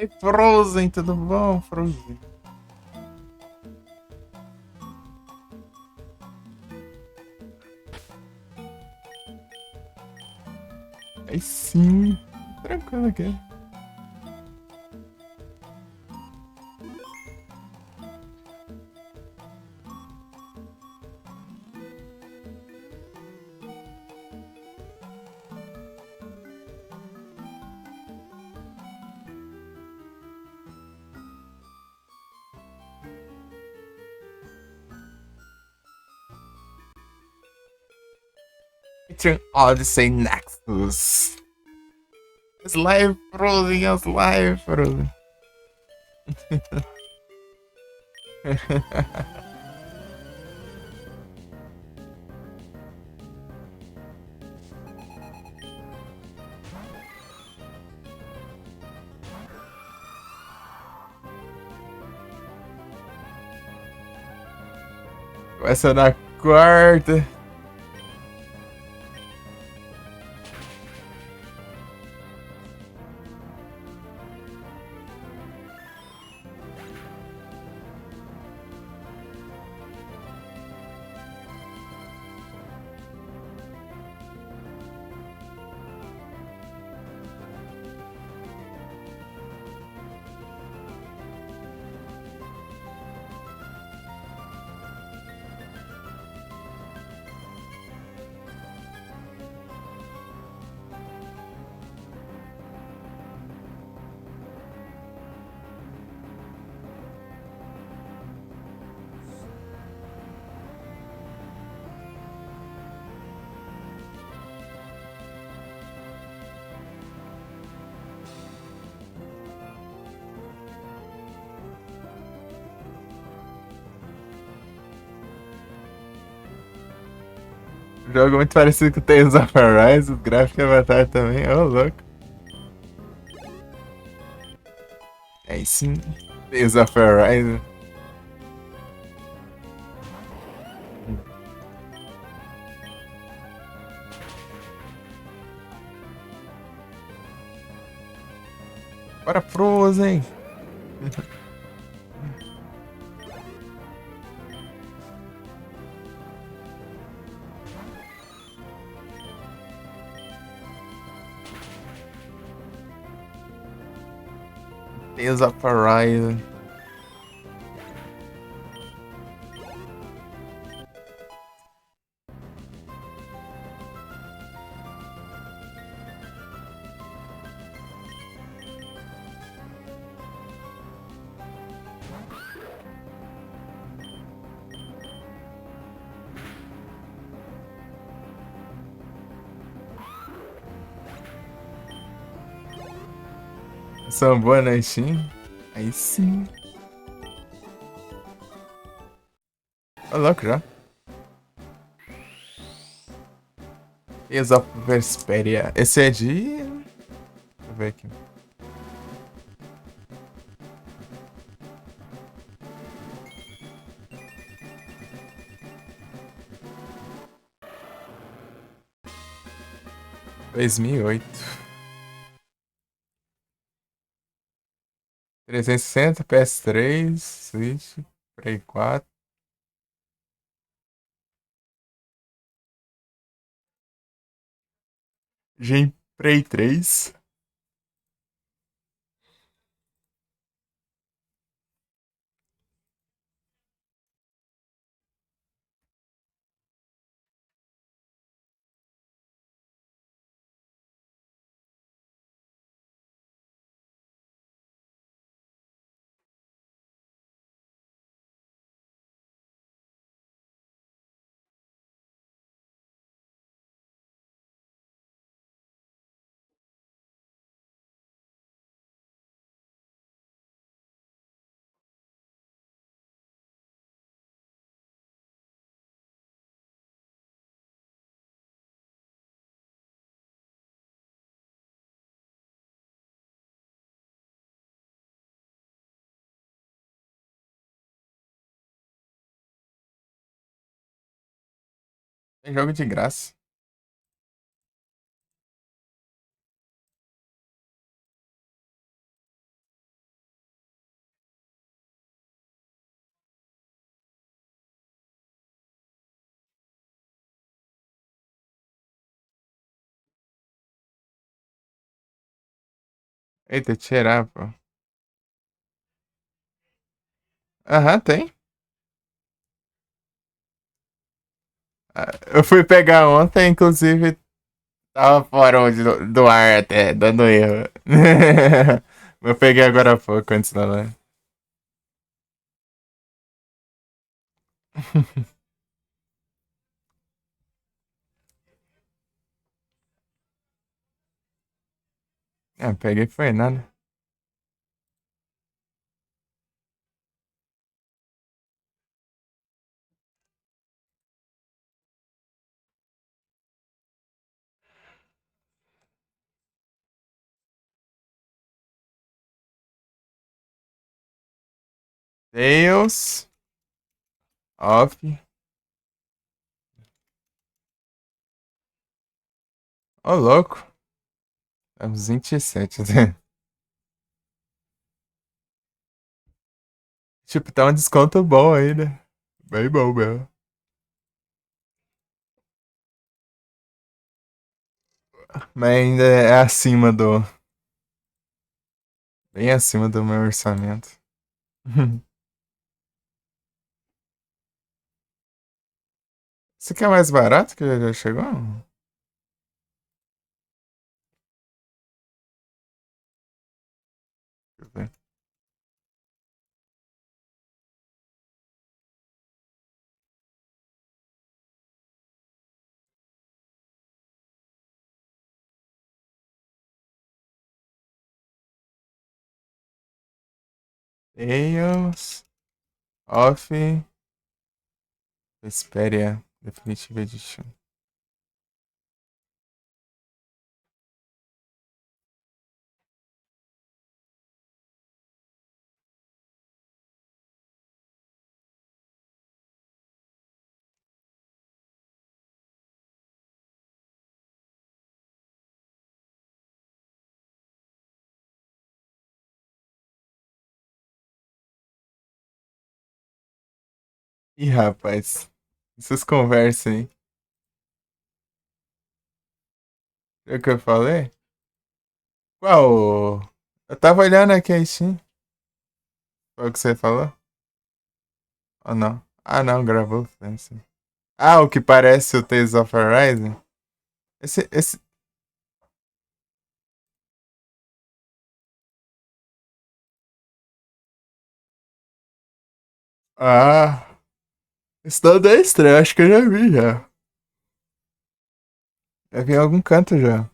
Ei, Frozen, tudo bom, Frozen? Aí sim, tranquilo aqui. Featuring Odyssey Nexus. Slime Frozen, Slime Frozen. Começa na quarta. Jogo muito parecido com o Tales of Arise, o gráfico Avatar também, ô louco. Aí sim, Tales of Arise. Bora Frozen! Tales of Arise. São boa na Steam. Aí sim. Ô louco já. Tales of Vesperia. Esse é de. Deixa eu ver aqui. Dois mil e oito. 360, PS3, Switch, Play 4. Gen Play 3. Tem jogo de graça. Eita, tirar, pô. Aham, tem. Ah, eu fui pegar ontem, inclusive, tava fora hoje do ar até, dando erro. Eu peguei agora há pouco, antes da live. Ah, peguei foi nada. Tales of. Ô, louco. É uns 27, né? Tipo, tá um desconto bom aí, né? Bem bom mesmo. Mas ainda é acima do. Bem acima do meu orçamento. Você quer mais barato que já chegou? Deixa eu ver. Tales of Vesperia Definitive Edition. Ih, rapaz. Essas conversas aí. É o que eu falei? Qual? Eu tava olhando aqui a Steam. Qual que você falou? Ou não? Ah, não, gravou. Sim. Ah, o que parece o Tales of Arise? Esse. Ah, esse não é estranho, acho que eu já vi já. Já vi em algum canto já.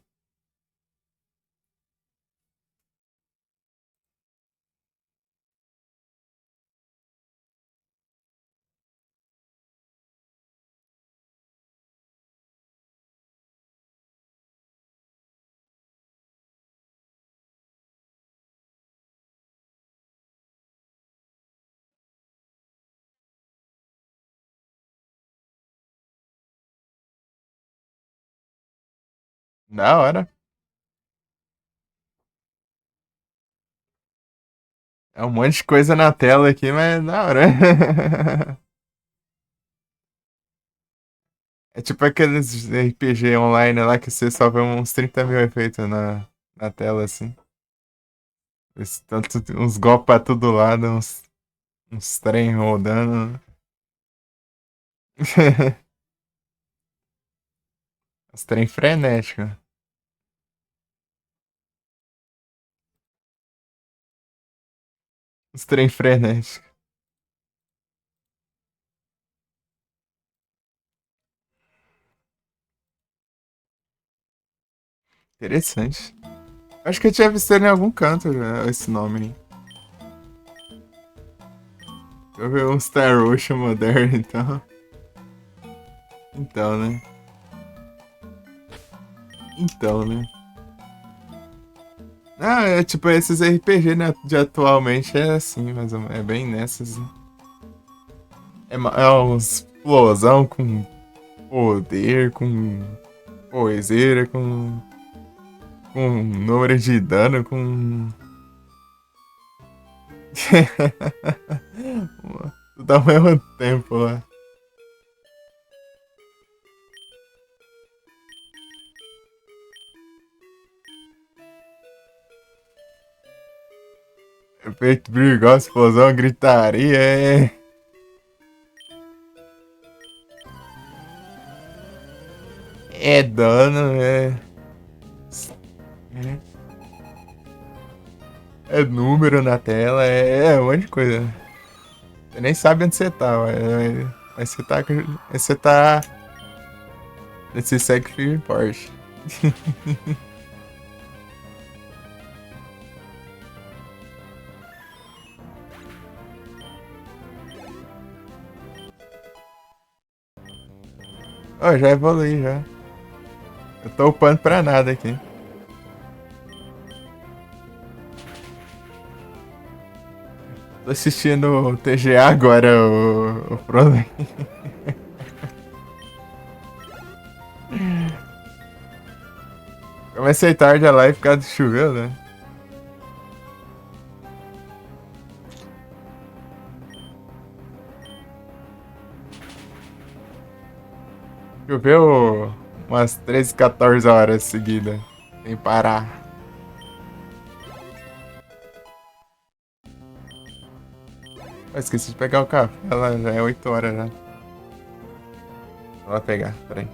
Da hora. É um monte de coisa na tela aqui, mas é da hora. É tipo aqueles RPG online lá que você só vê uns 30 mil efeitos na tela, assim. Tanto, uns golpes pra todo lado, uns trem rodando. Uns trem frenéticos. Uns trem frenéticos. Interessante. Acho que eu tinha visto ele em algum canto já, esse nome aí. Eu vi um Star Ocean moderno, então. Então, né? Então, né? Ah, é tipo esses RPG né, de atualmente é assim, mas é bem nessas. Né? É uns explosão com poder, com poeseira, com número de dano, com. Tudo ao mesmo tempo lá. Efeito perigoso, explosão, gritaria, é dano, é número na tela, é um monte de coisa. Você nem sabe onde você tá, mas você tá nesse segue firme e forte. Ó, já evolui já. Eu tô upando pra nada aqui. Tô assistindo o TGA agora, o Frozen. Comecei tarde a live por causa do choveu, né? Choveu umas 13, 14 horas seguidas, sem parar. Eu esqueci de pegar o café, ela já é 8 horas já. Vou lá pegar, peraí.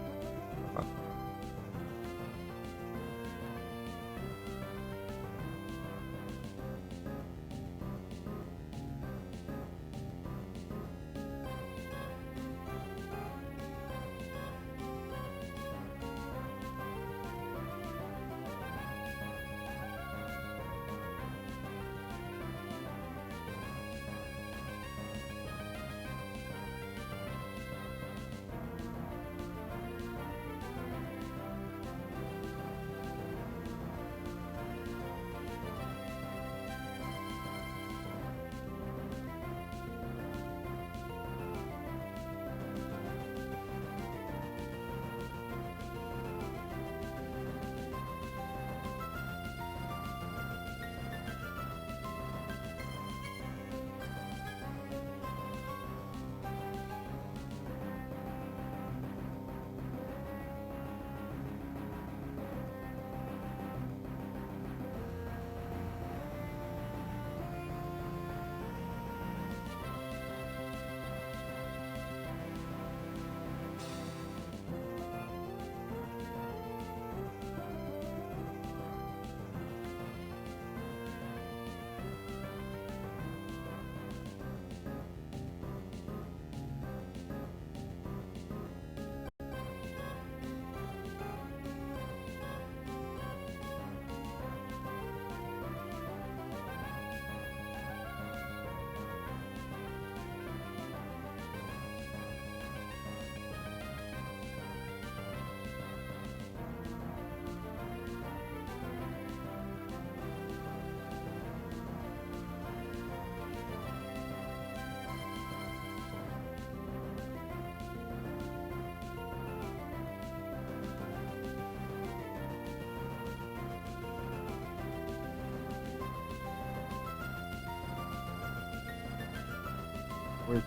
Oi.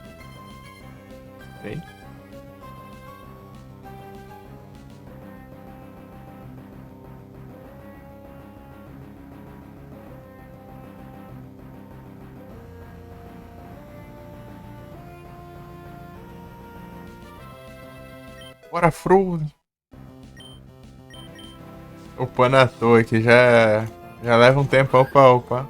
Peraí. Bora, Frozen. Upando à toa aqui, já leva um tempão pra upar.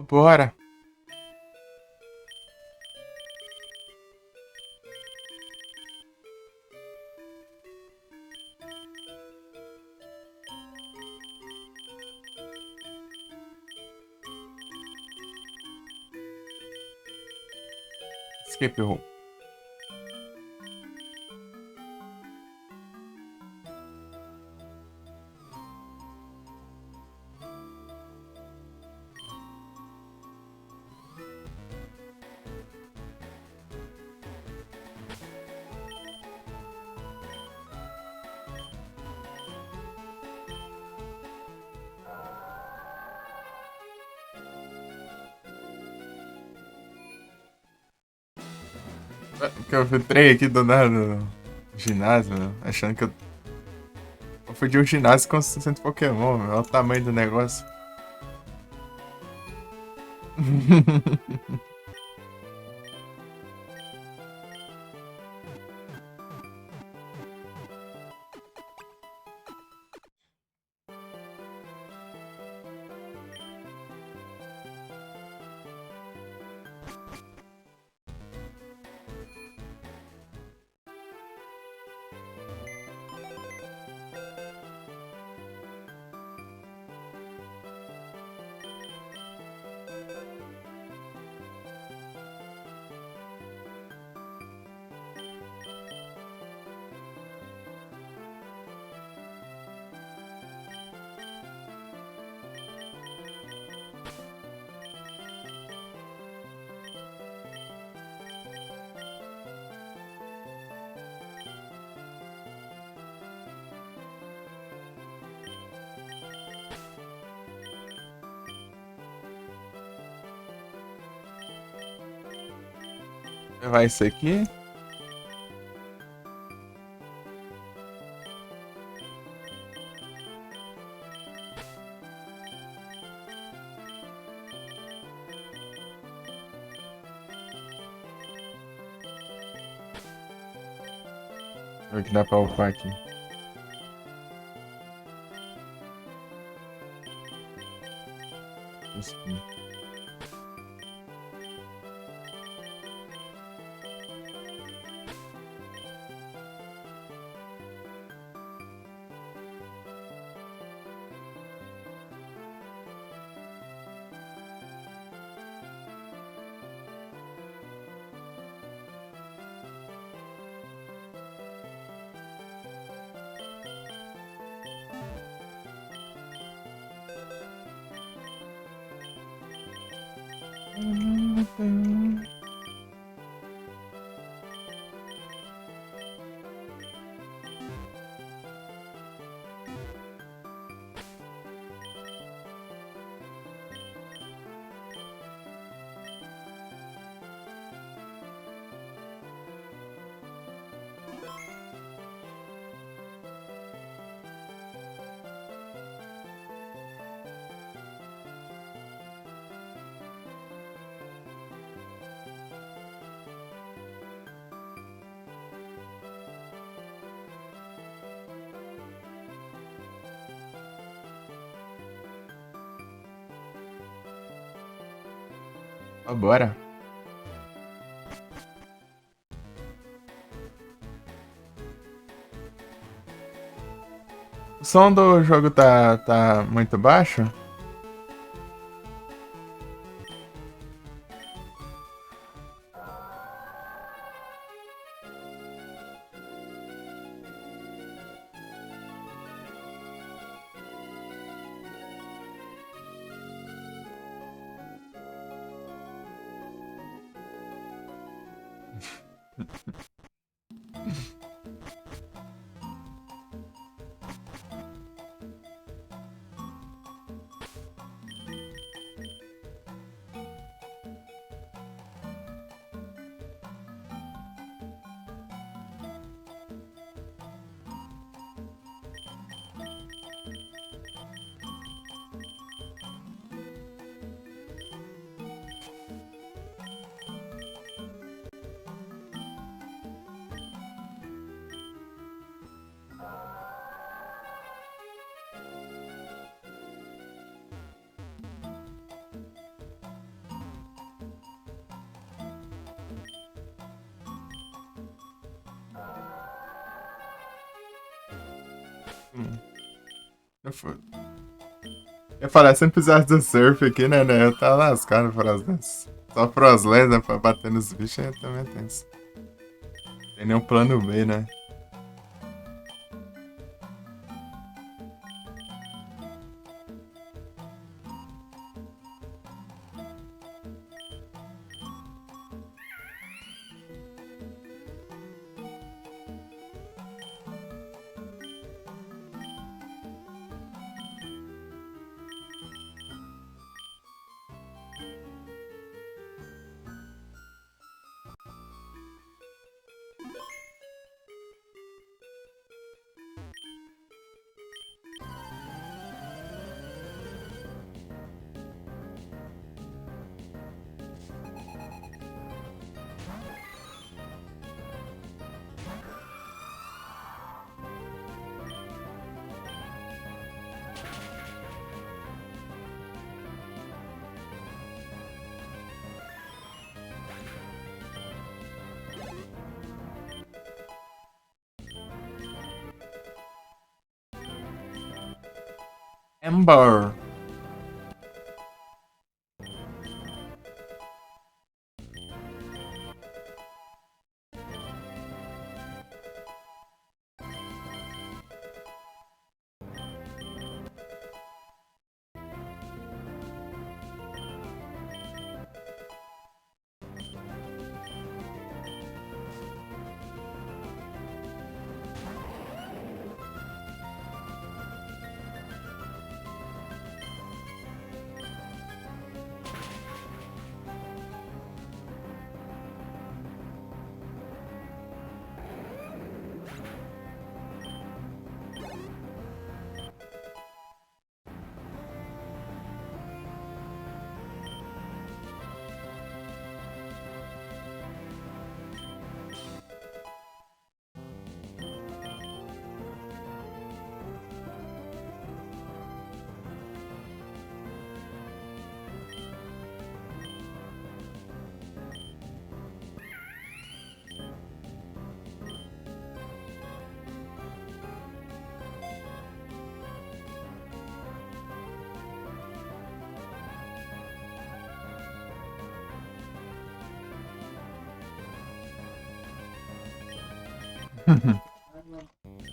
Bora. Escape room. Porque eu entrei aqui do nada no ginásio, meu, achando que eu. Eu fui de um ginásio com 60 Pokémon, meu. Olha o tamanho do negócio. Vai ser aqui? Ver o que dá pra upar aqui. Isso aqui. Ó, bora. O som do jogo tá muito baixo? Eu fui- Eu falei, se não precisasse do surf aqui, né? Eu tava lascado por as dessas. Só pros lendas pra bater nos bichos, aí também tem isso. Tem nenhum plano B, né? Amber.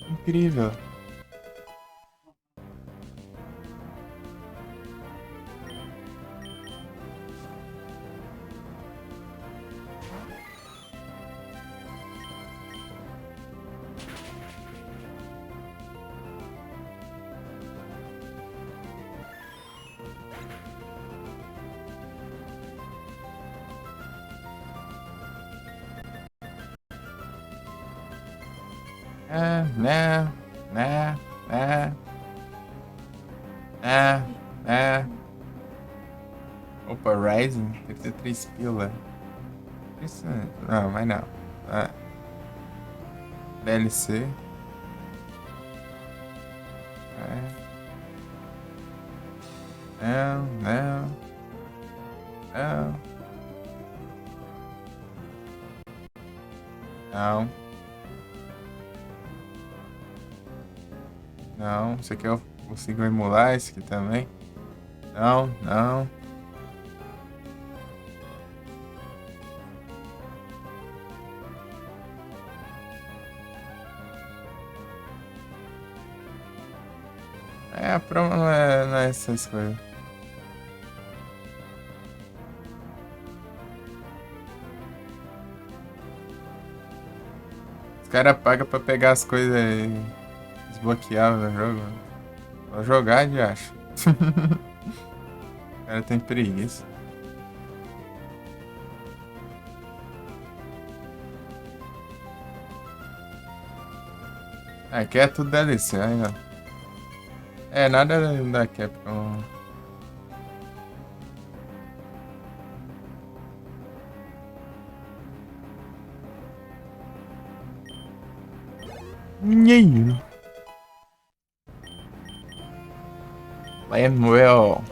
Incrível. Né, né, né, né. Opa, Rising, 33 pila. Isso, não, mas não. Ah, DLC. Não, não, não. Não. Não. Você quer eu consigo emular esse aqui também? Não, não. É, a prova não é essas coisas. Os caras pagam pra pegar as coisas desbloqueáveis do jogo. Vou jogar de acho. O cara tem preguiça. Aqui é tudo DLC, aí, ó. É, nada da Capcom. Dinheiro. Lemuel.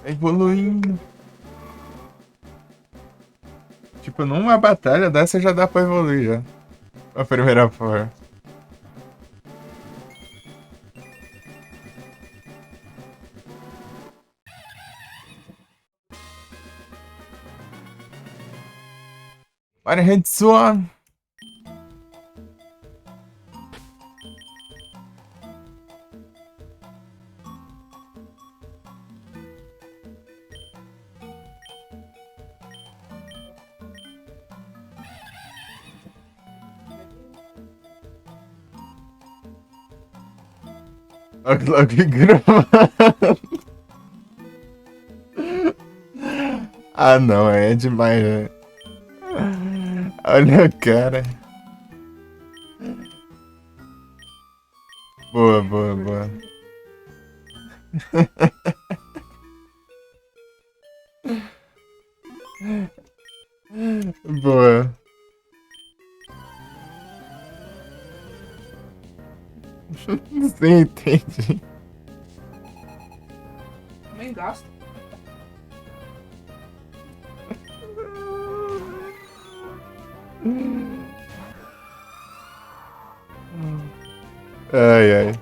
Evoluindo. Tipo, numa batalha dessa já dá pra evoluir já. A primeira forma. Para Redson. Olha lá que gramado. Ah, não, é demais, né? Olha a cara. Boa, boa, boa. Boa. Sim, entendi. Nem gasta. Ai, ai.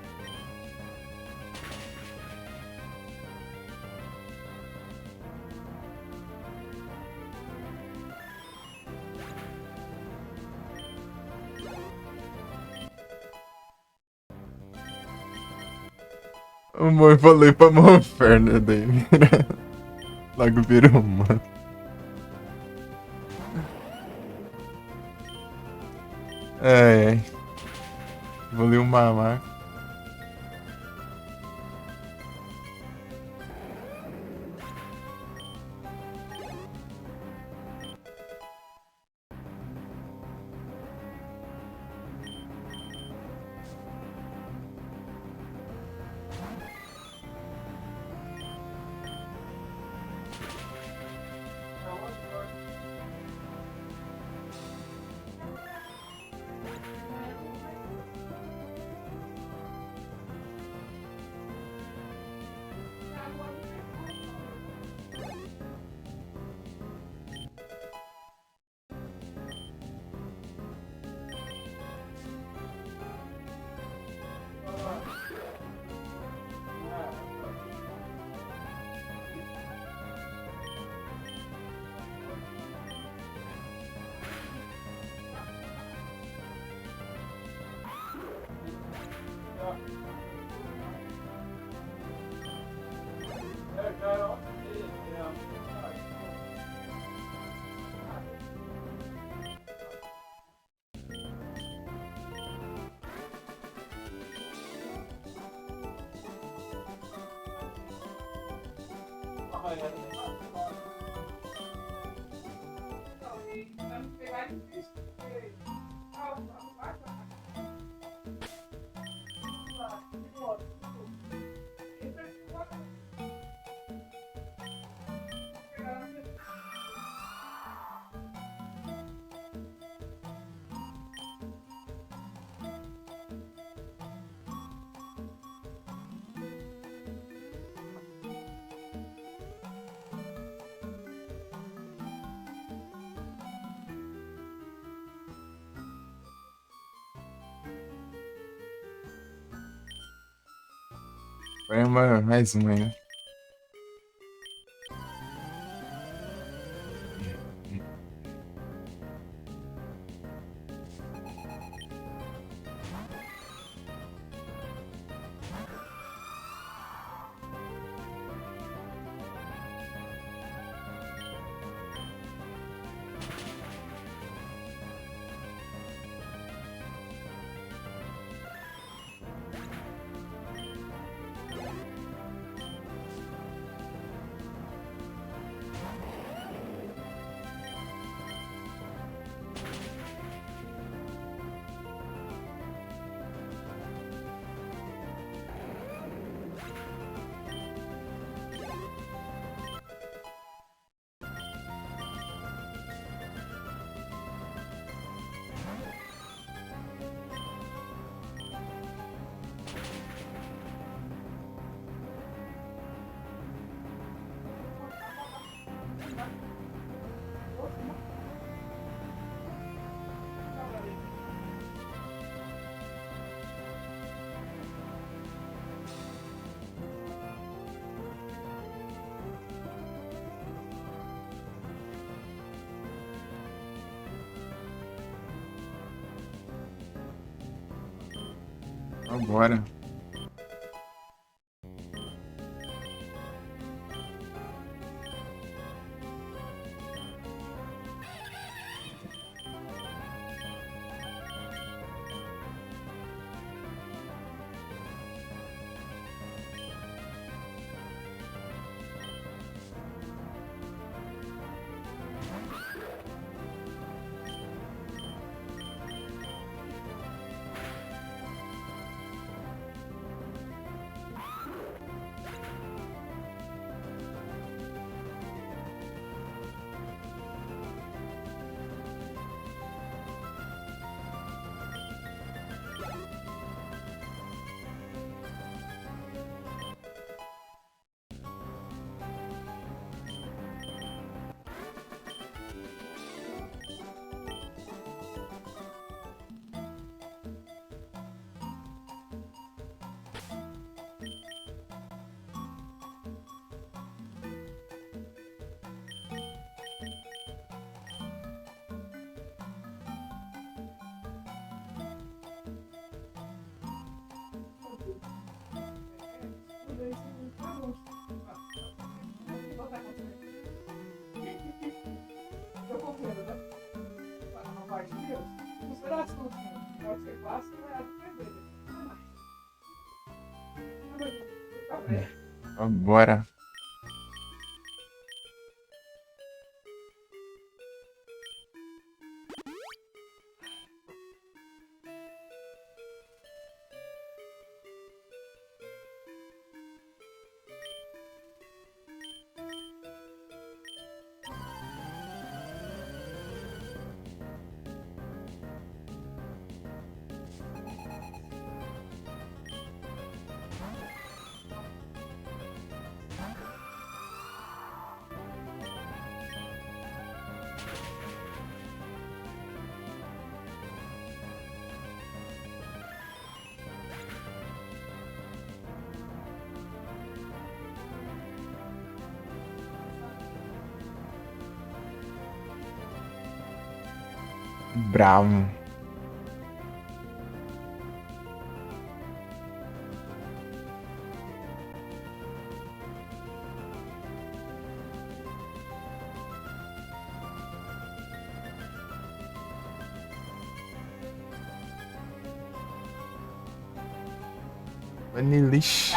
Amor, falei pra mão inferno daí. Logo virou humano. Ai, ai. Vou ler um mamaco. Vai mais uma aí, né? Vambora. você passa, é a perder. Tá bem. Bora. Bravo. Vanilish.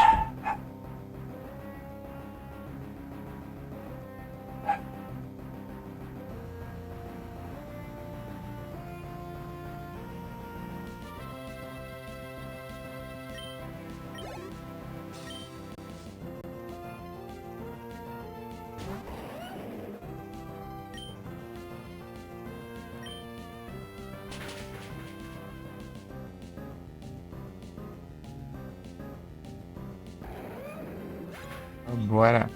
Bora.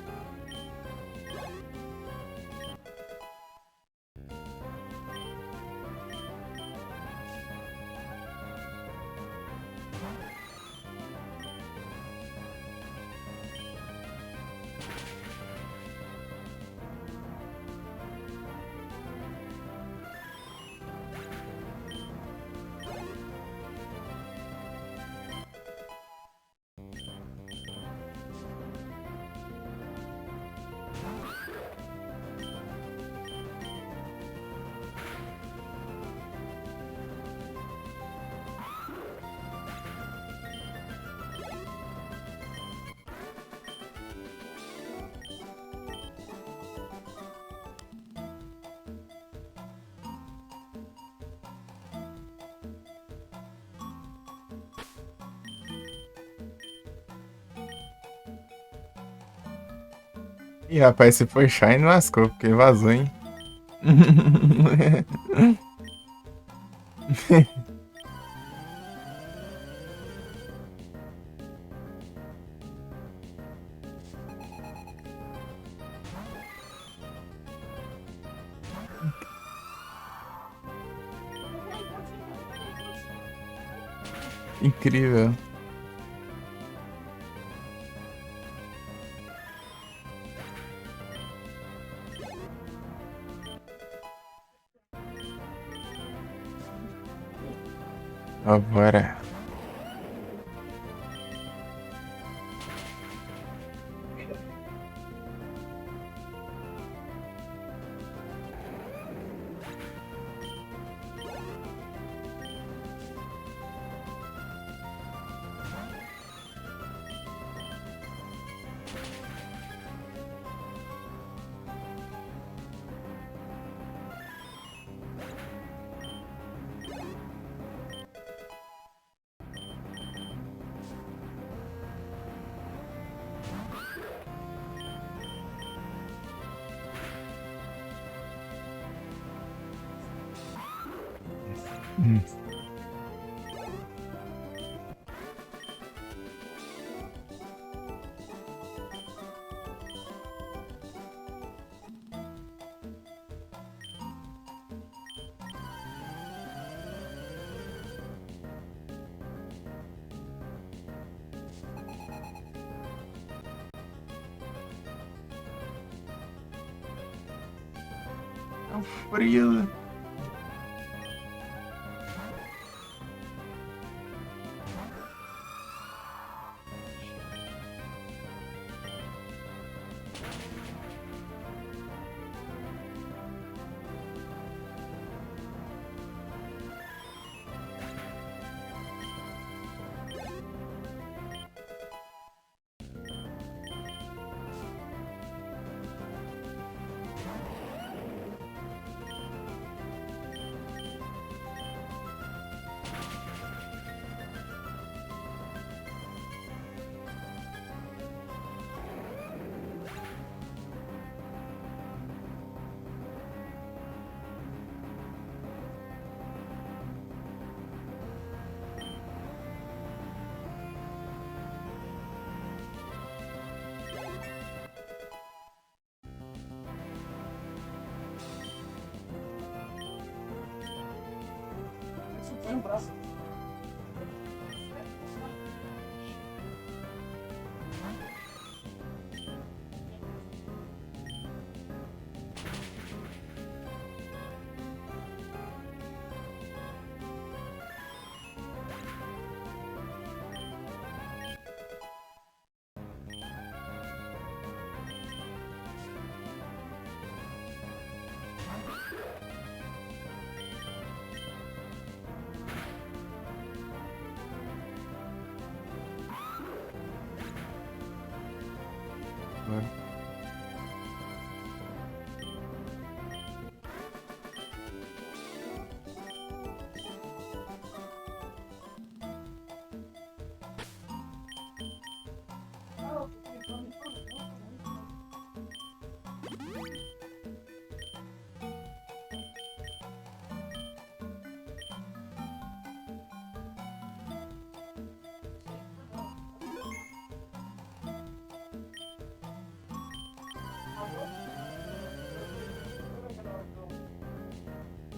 Ih, rapaz, se for Shine, lascou, porque vazou, hein? Incrível. Bora. Hum. É um frio. abraço. Bora.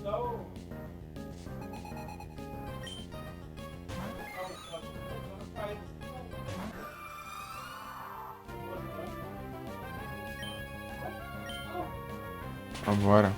Não. Vambora.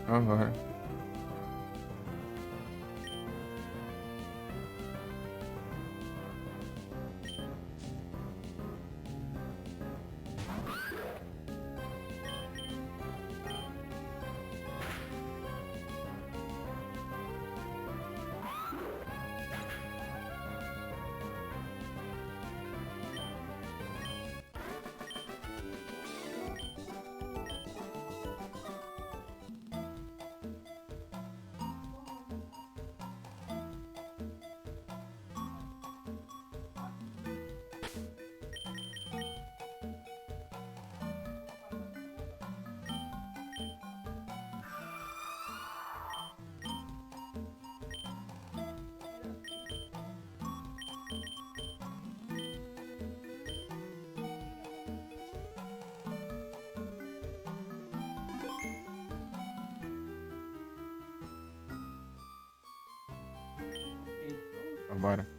Vambora. Vambora.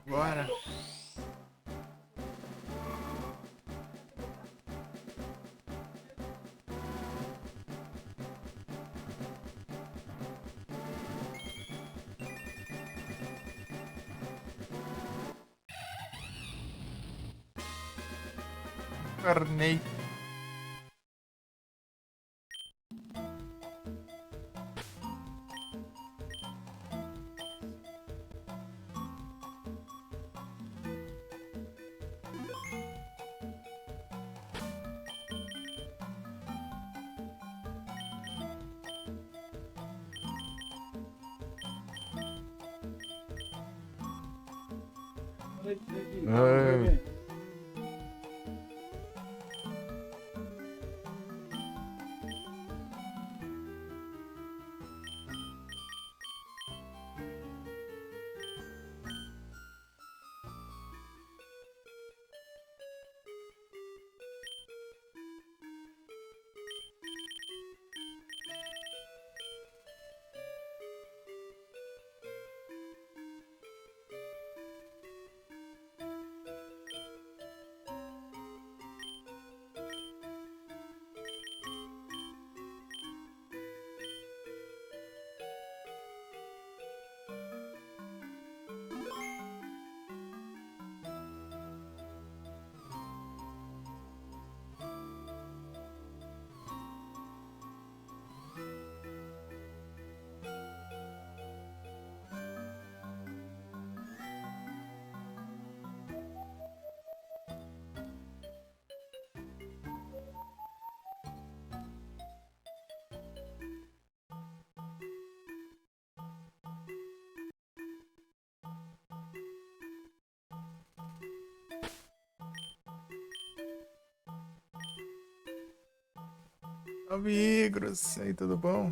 Bora. Carnei. Ai. Amigos, e aí, tudo bom?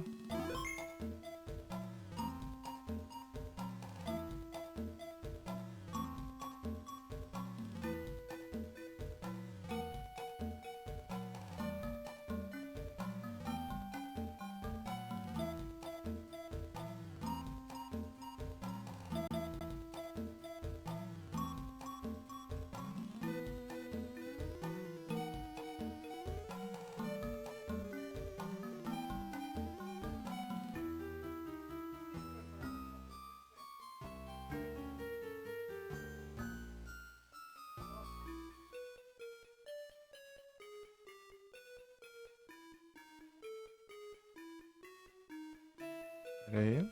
Pera aí.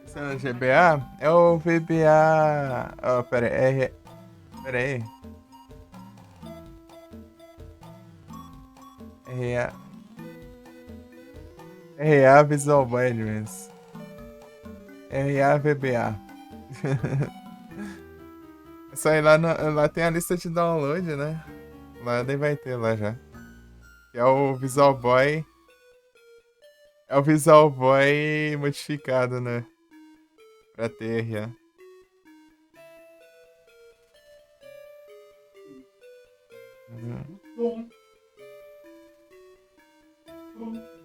Esse é o GBA? É o VBA. Ó, pera aí. Pera aí. RA. RA Visual Bindings. RA VBA. É só ir lá, lá tem a lista de download, né? Lá daí vai ter lá já. Que é o Visual Boy. É o Visual Boy modificado, né? Pra ter RA. Uhum. Bom. Bom.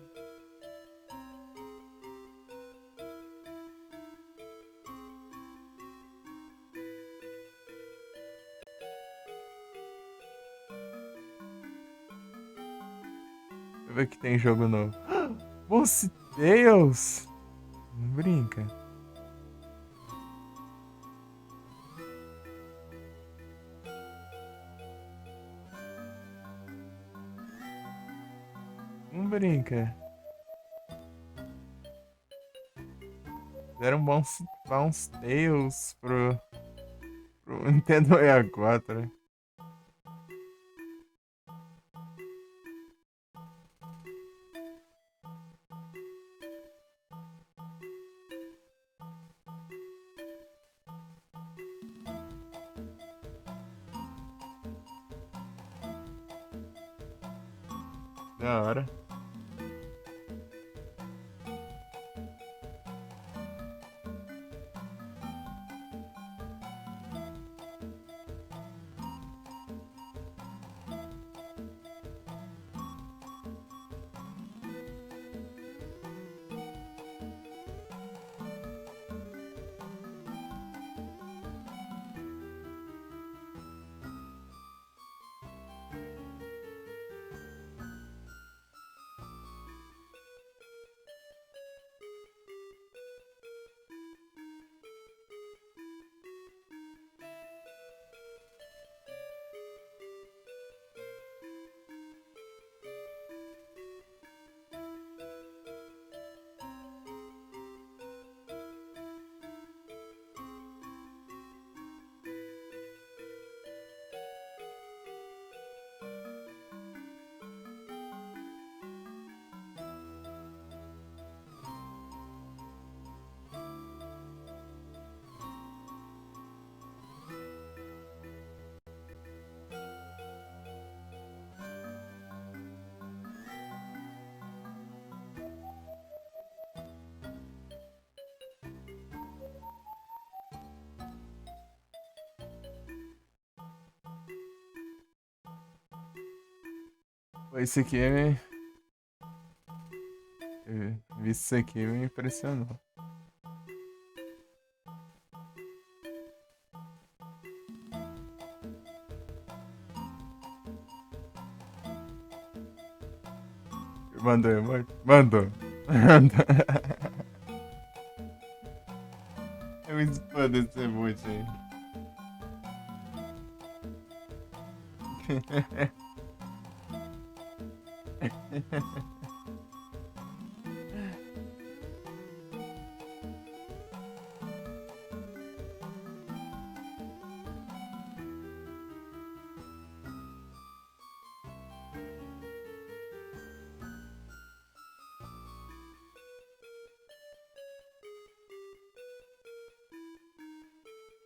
eu ver que tem jogo novo. Mouse Deus! Não brinca. Não brinca. Fizeram Bounce Tales pro Nintendo 64, né? Da hora. Pô, esse aqui me. Eu vi isso aqui me impressionou. Mandou. Mandou. É muito foda esse emote aí.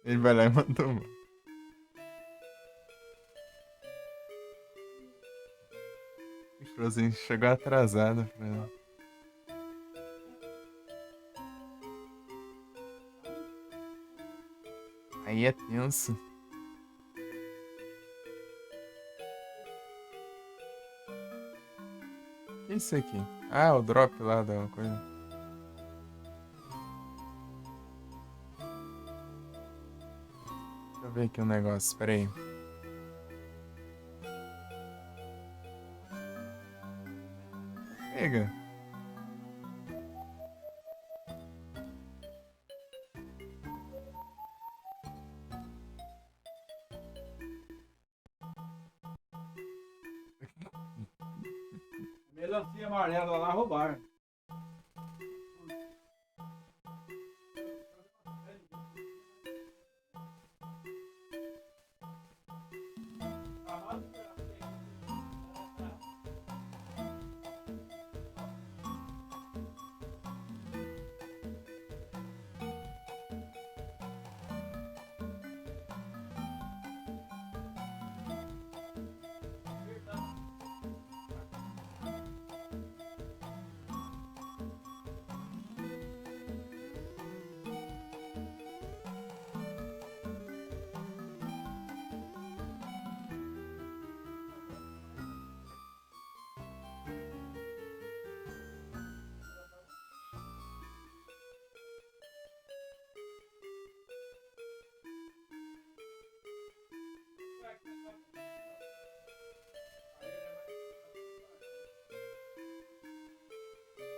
Ele vai lá e mandou. Inclusive, chegou atrasado. Aí é tenso. O que é isso aqui? Ah, o drop lá da coisa. Deixa eu ver aqui um negócio, espera aí. Pega. Melancia amarela lá roubaram.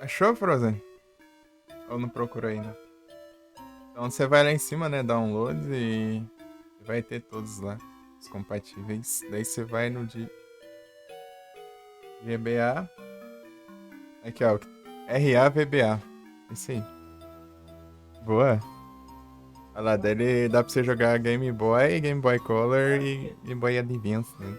Achou, Frozen? Ou não procura ainda? Então você vai lá em cima, né? Downloads e vai ter todos lá. Os compatíveis. Daí você vai no de GBA. Aqui, ó. RAVBA. Isso aí. Boa. Olha lá, dele dá pra você jogar Game Boy, Game Boy Color e Game Boy Advance, né?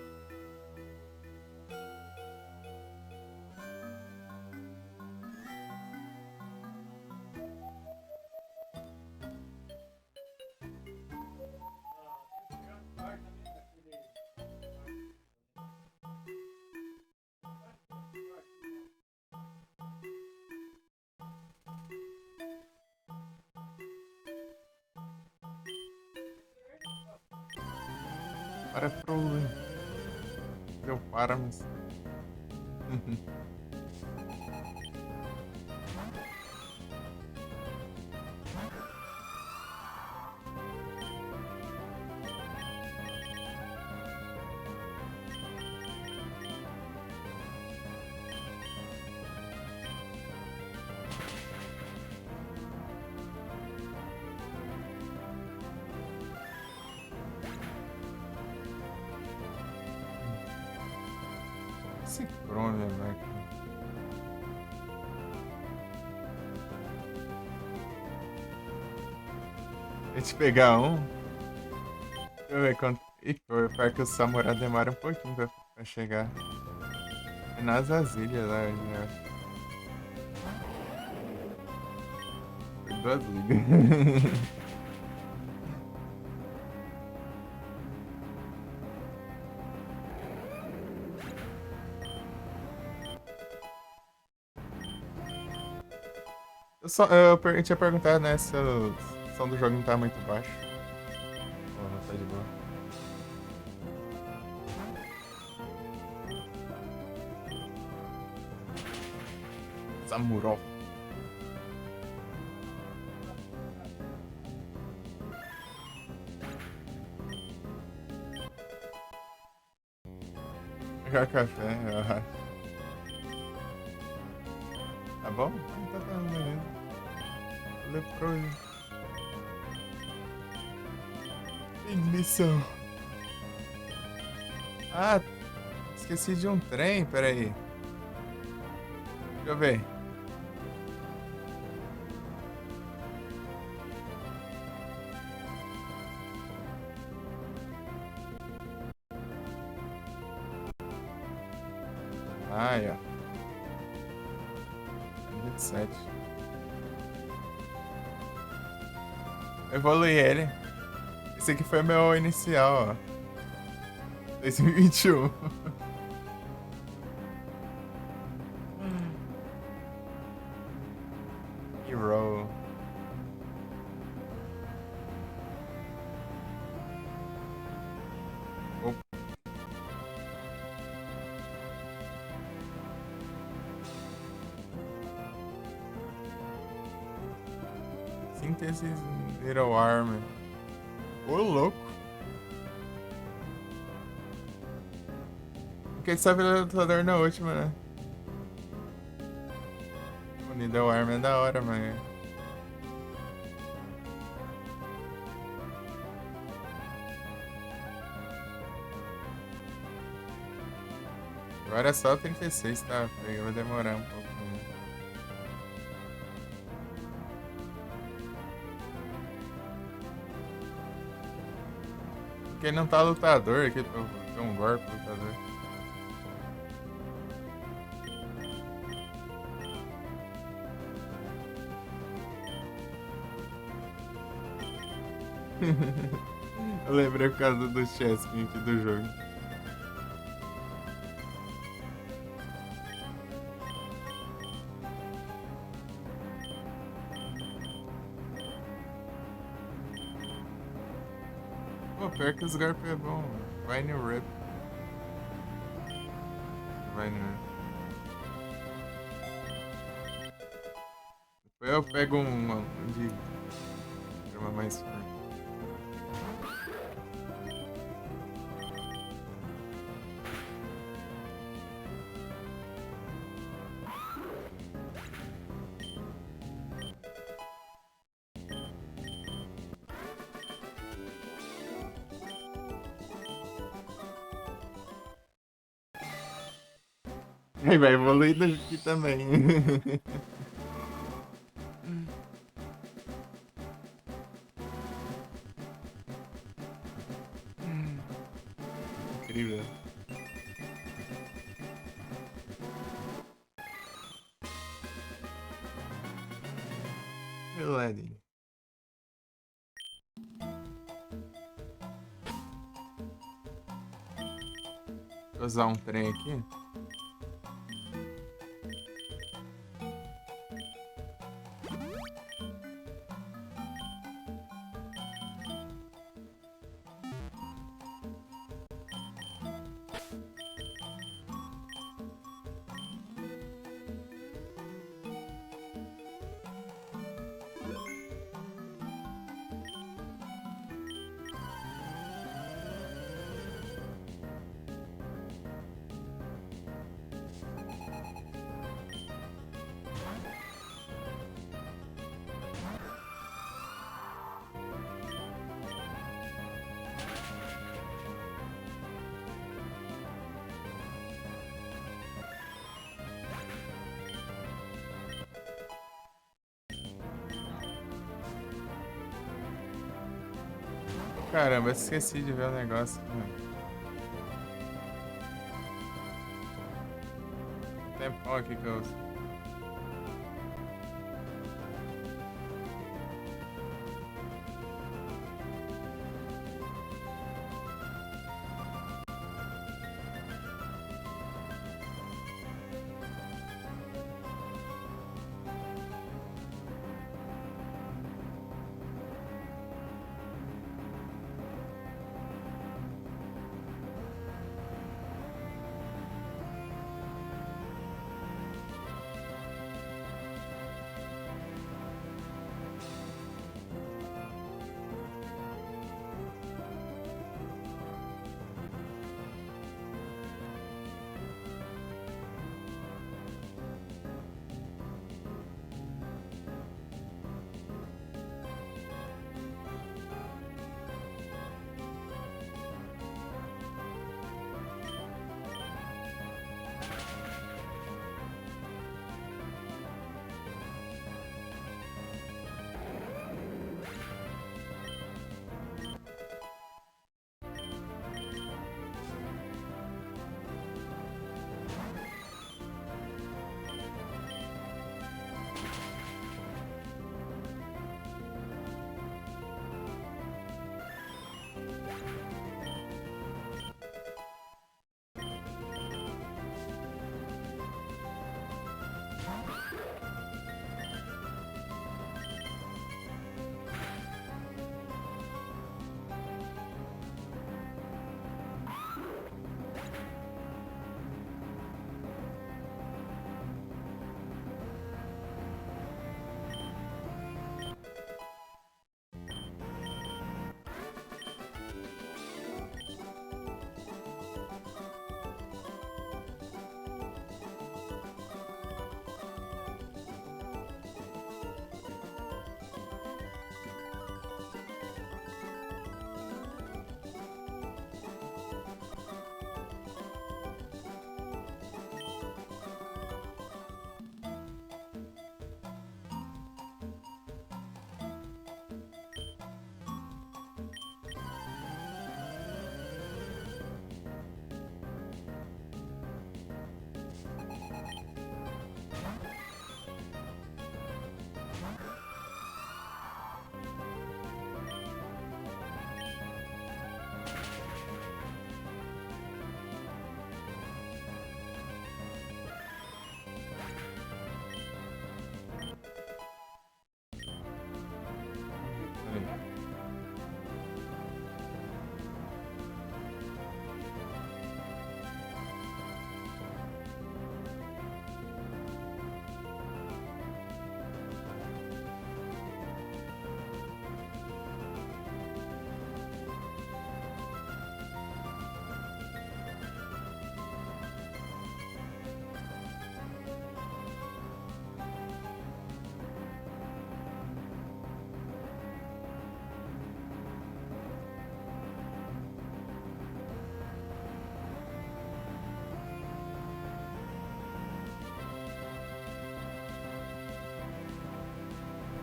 Para Frozen. Meu Paramus. Esse Chrome, né, cara? Deixa eu pegar um. Deixa eu ver quanto. Ih, pior que o Samurai demora um pouquinho pra chegar. É nas Ilhas lá, eu acho. Foi 2 ligas. Eu tinha perguntado, né, se o som do jogo não tá muito baixo. Ou não tá de boa. Samurai. Pegar café, eu acho. Tá bom? Então tá, beleza. Leproso. Tem missão. Ah, esqueci de um trem, peraí. Deixa eu ver. Aí, ó. 27. Evolui ele. Esse aqui foi meu inicial, ó. 2021. Hero. Opa. Síntesis Little Armor. Ô, louco. Porque ele sabe o lutador na última, né? O Little Armor é da hora, mas... Agora é só 36, tá? Vai demorar um pouco. Porque ele não tá lutador aqui, tem um golpe lutador. Eu lembrei por causa do Chespin aqui do jogo. Pô, pior que os golpes é bom. Vai no Rip. Vai no Rip. Depois eu pego um de arma mais forte. Aí vai evoluindo aqui também. Incrível. Milene. Vou usar um trem aqui. Caramba, eu esqueci de ver o negócio aqui, mano. Tempão aqui que eu.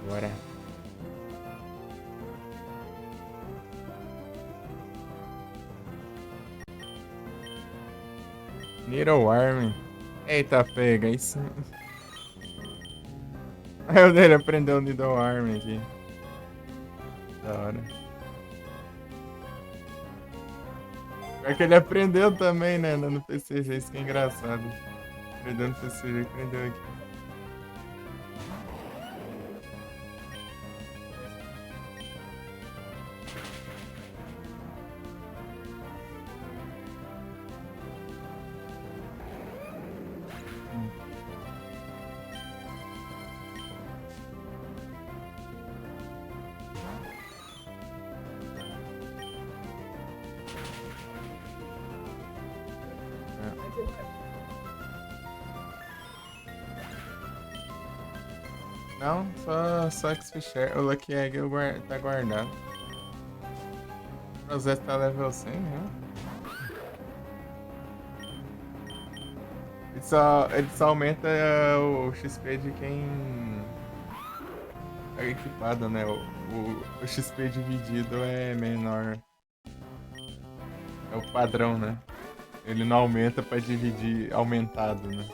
Bora. Little Army. Eita, pega, isso. Aí o dele aprendeu o Needle Army aqui. Da hora. É que ele aprendeu também, né? No PCG, isso que é engraçado. Aprendeu no PCG, aprendeu aqui. Não, só X-Fisher. O Lucky Egg tá guardado. O Rosette tá level 100, né? Ele só aumenta o XP de quem é equipado, né? O XP dividido é menor. É o padrão, né? Ele não aumenta pra dividir aumentado, né?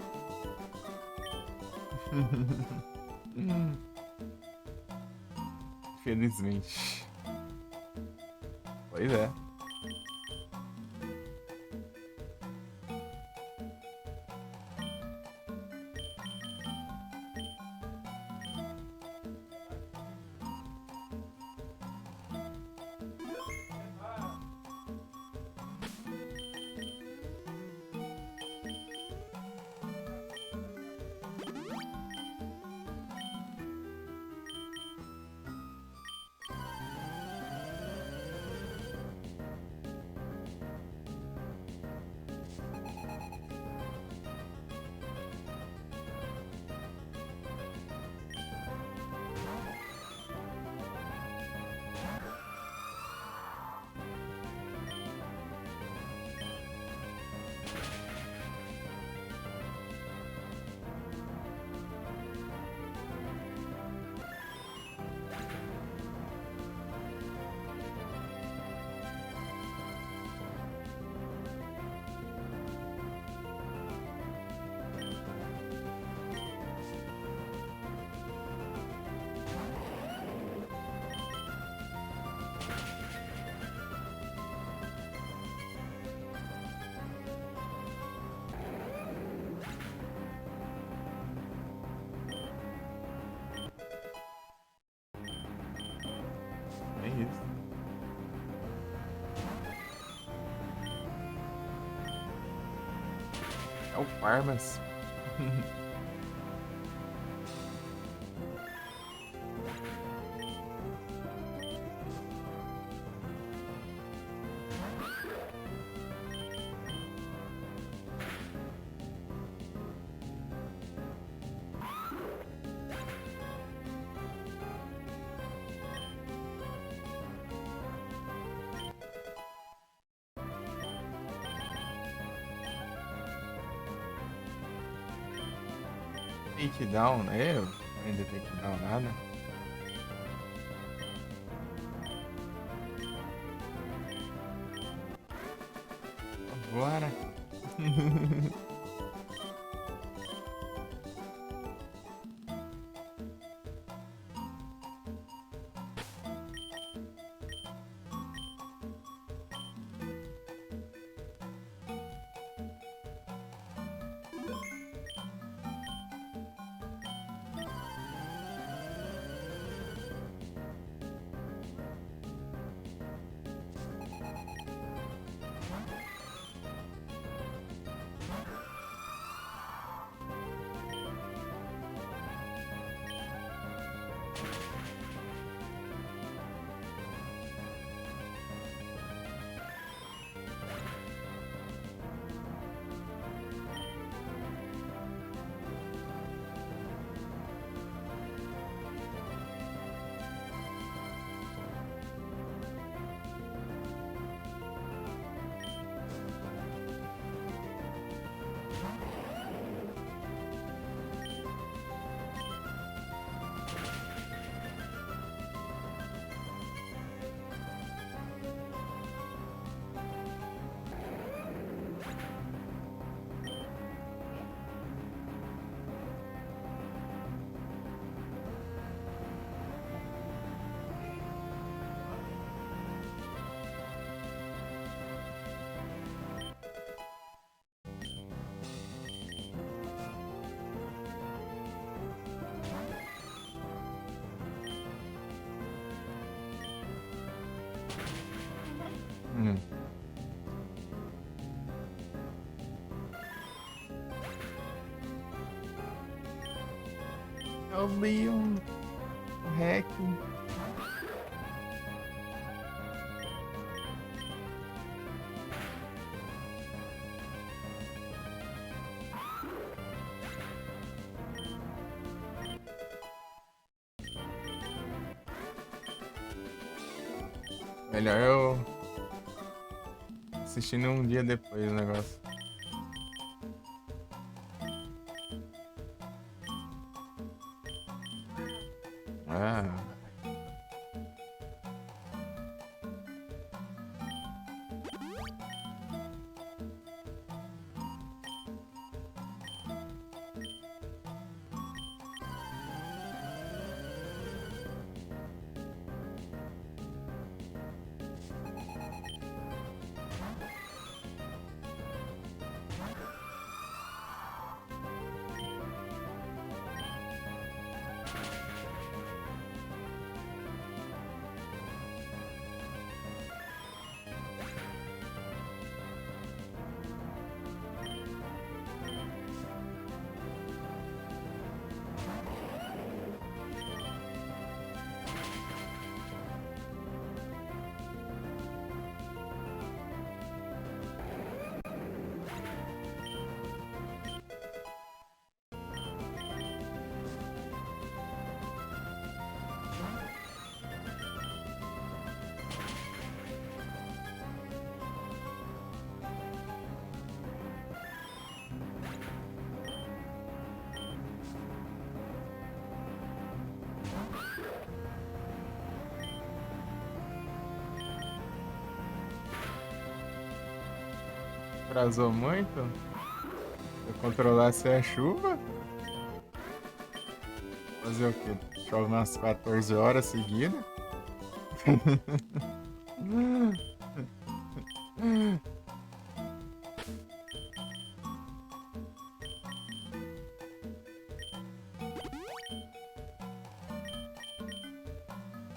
Felizmente. Pois é. É isso. É o Parmas. Takedown, eu ainda takedown nada. Bora. Eu li um hack. Melhor eu assistindo um dia depois o negócio. Ah, atrasou muito? Se eu controlasse a chuva? Fazer o quê? Chove umas 14 horas seguidas?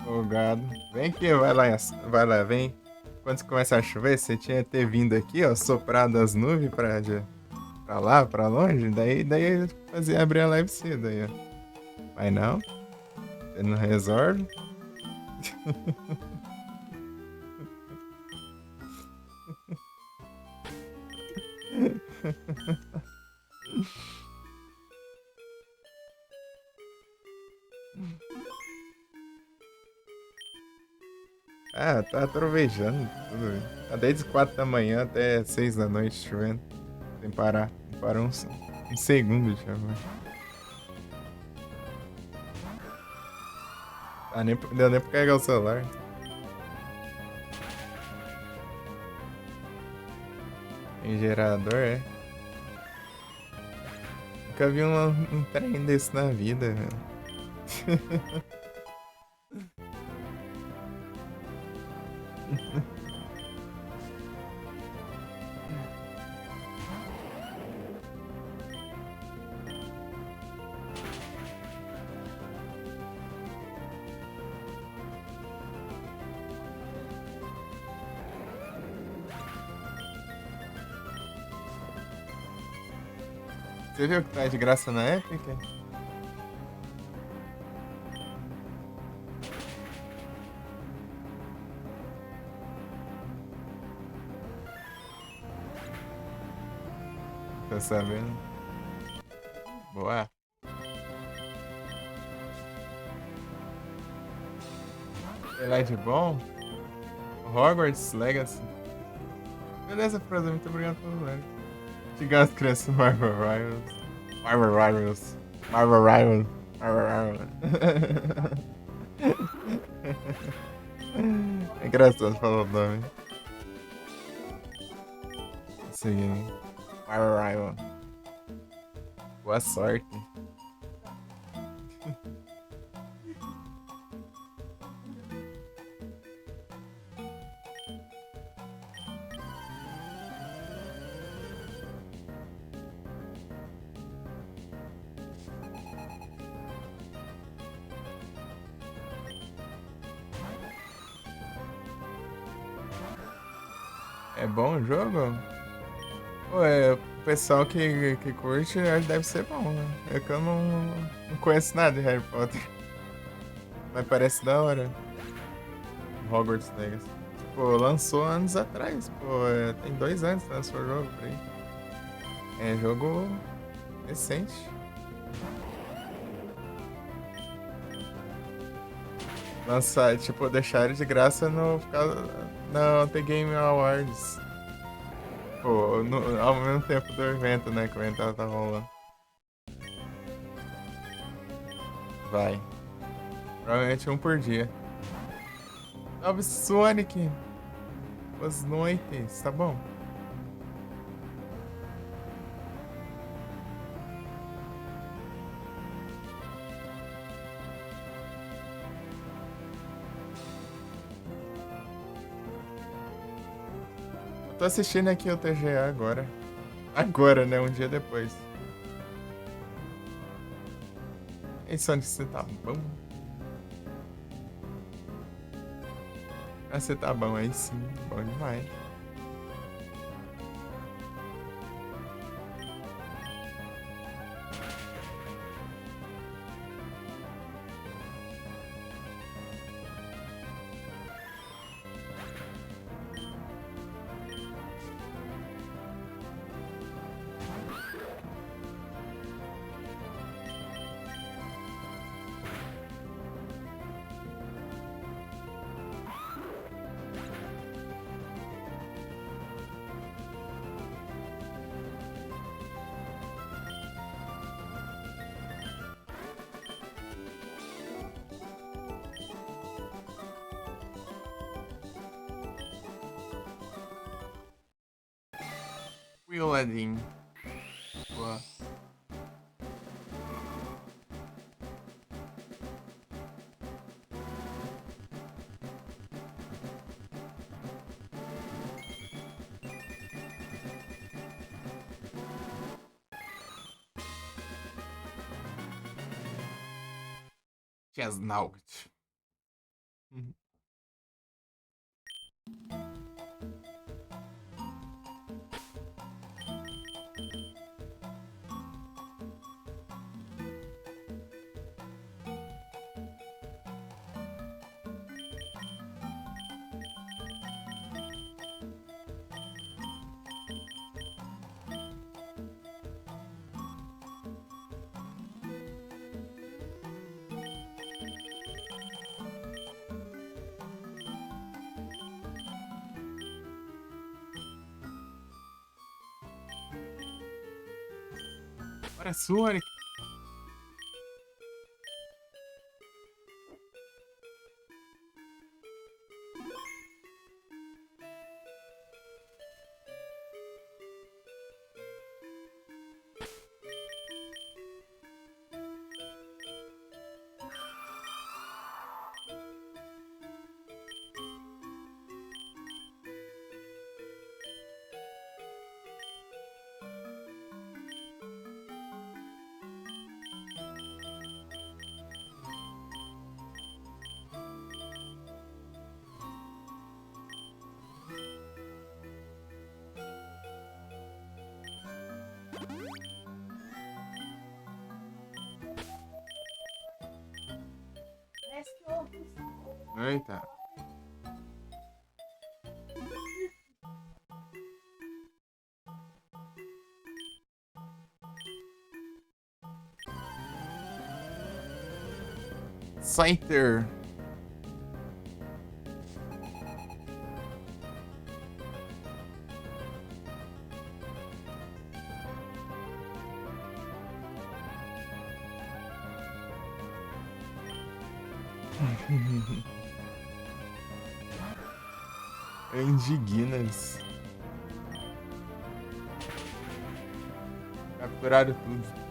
Ô gado. Vem aqui, vai lá, vem. Quando começa a chover, você tinha que ter vindo aqui, ó, soprado as nuvens pra lá, pra longe, daí fazia abrir a live cedo aí, ó. Mas não, você não resolve. Ah, tá trovejando tudo. Tá desde 4 da manhã até 6 da noite chovendo. Sem parar. Não parou um segundo de chover. Deu nem pra carregar o celular. Tem gerador, é? Nunca vi um trem desse na vida, velho. Você viu que tá de graça na Epic? Tá sabendo? Boa. Sei lá de bom? Hogwarts Legacy. Beleza, Frozen, muito obrigado pelo like. Diga as crianças Marvel Rivals. Marvel Rivals. Marvel Rivals. Marvel Rivals. É engraçado falar o nome. Seguindo. Marvel Rivals. Boa sorte. É bom o jogo? Pô, pessoal que curte, acho que deve ser bom, né? É que eu não conheço nada de Harry Potter. Mas parece da hora. Hogwarts Legacy. Tipo, lançou anos atrás, pô. Tem 2 anos que lançou o jogo por aí. É jogo recente. Lançar, tipo, deixaram de graça no The Game Awards. Pô, ao mesmo tempo do evento, né? Que o evento tá rolando. Vai. Provavelmente um por dia. Salve Sonic! Boas noites, tá bom? Eu tô assistindo aqui o TGA agora. Agora, né? Um dia depois. Ei, Sonic, você tá bom? Ah, você tá bom aí sim. Bom demais. Wielding. Boa. Chesnaught. Uhum. Bora, Sonic. Eita. Scyther. Andignas. Capturaram tudo.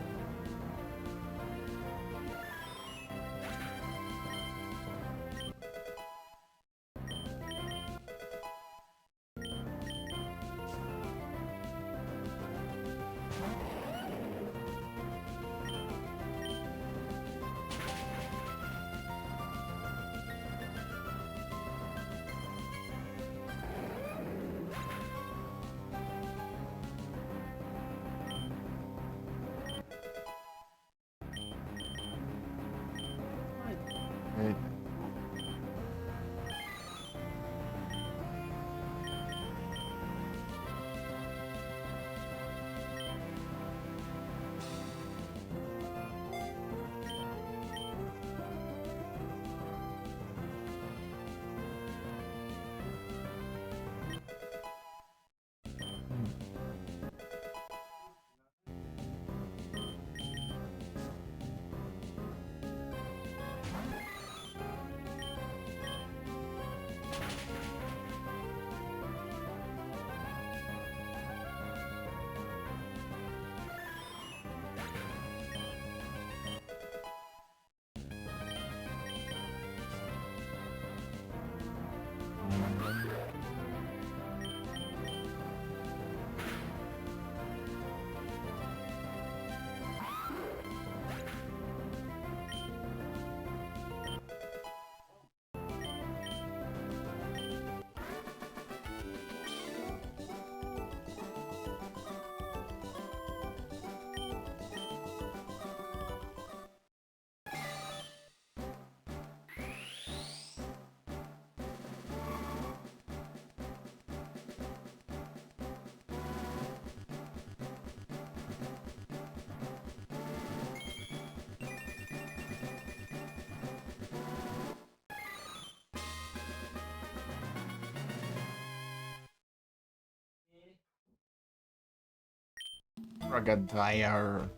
Frogadier.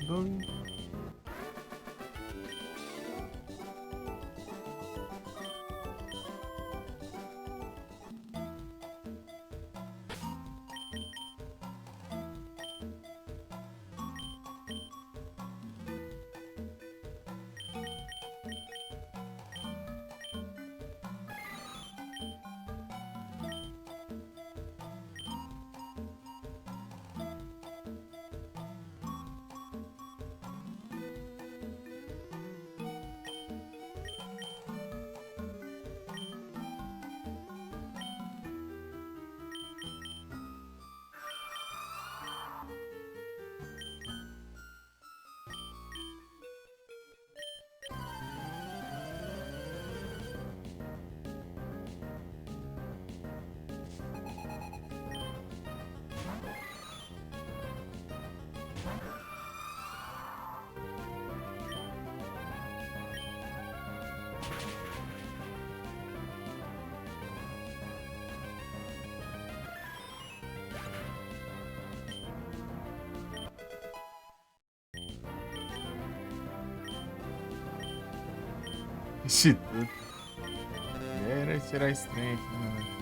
Dois. Instituto. Era tirar estranho aqui, mano.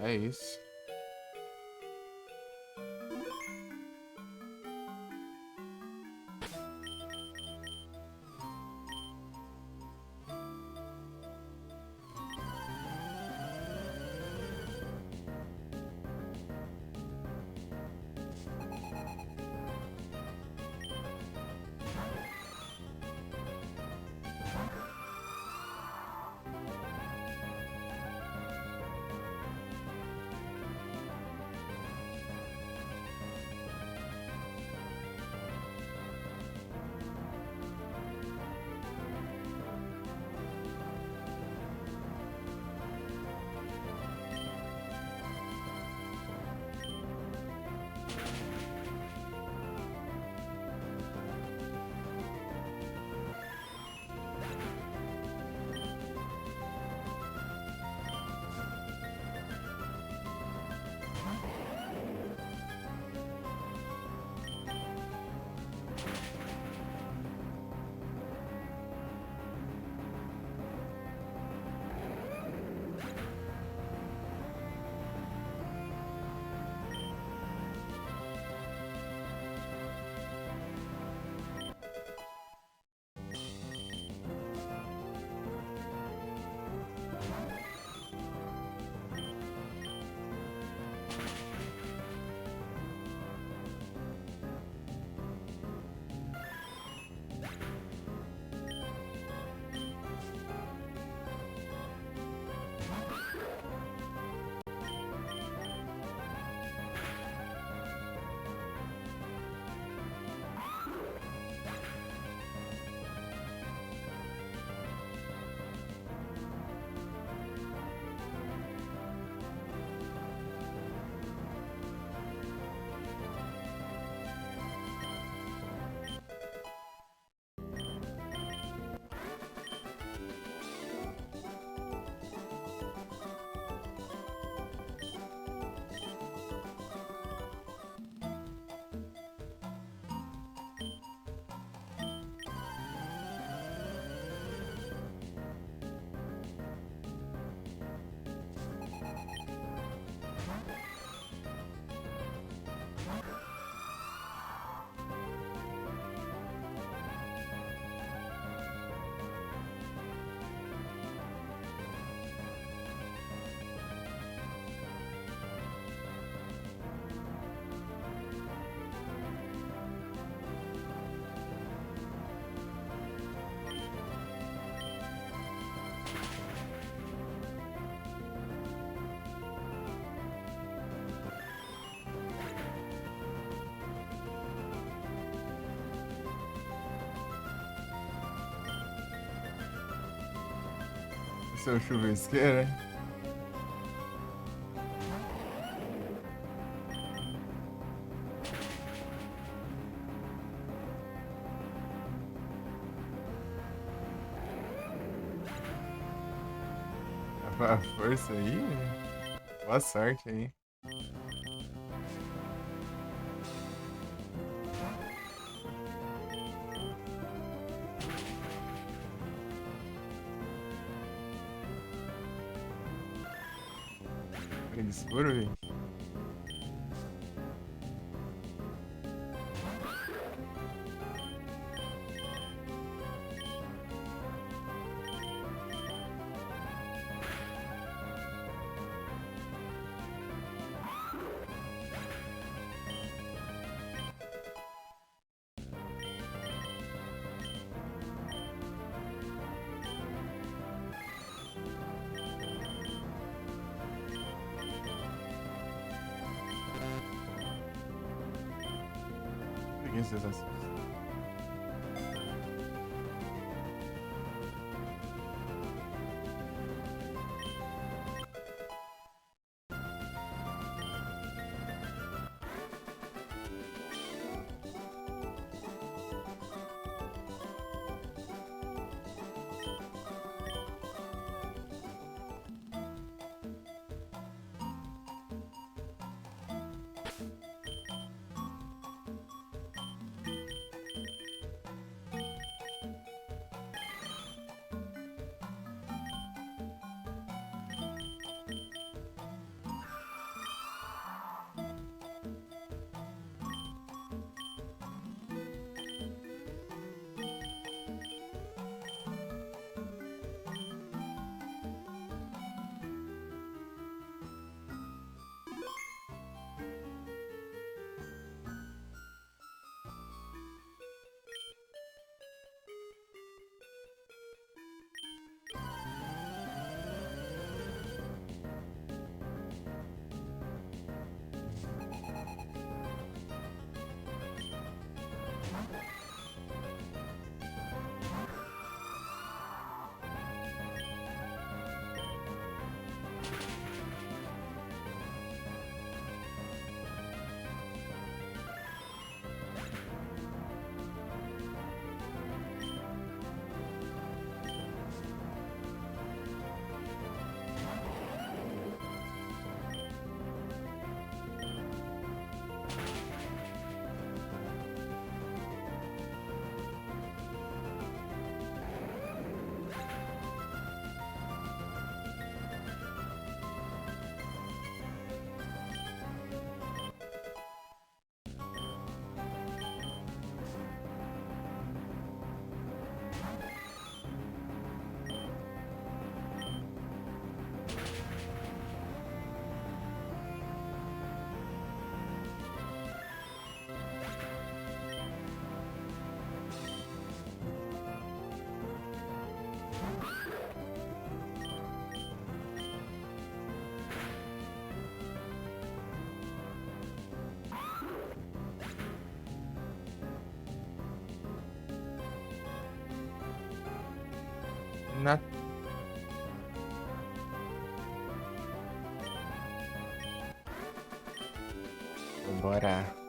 É isso. Seu chuvisqueiro, hein? A força aí. Boa sorte aí. Bem escuro, gente. Peguei sensação. Na... Bora.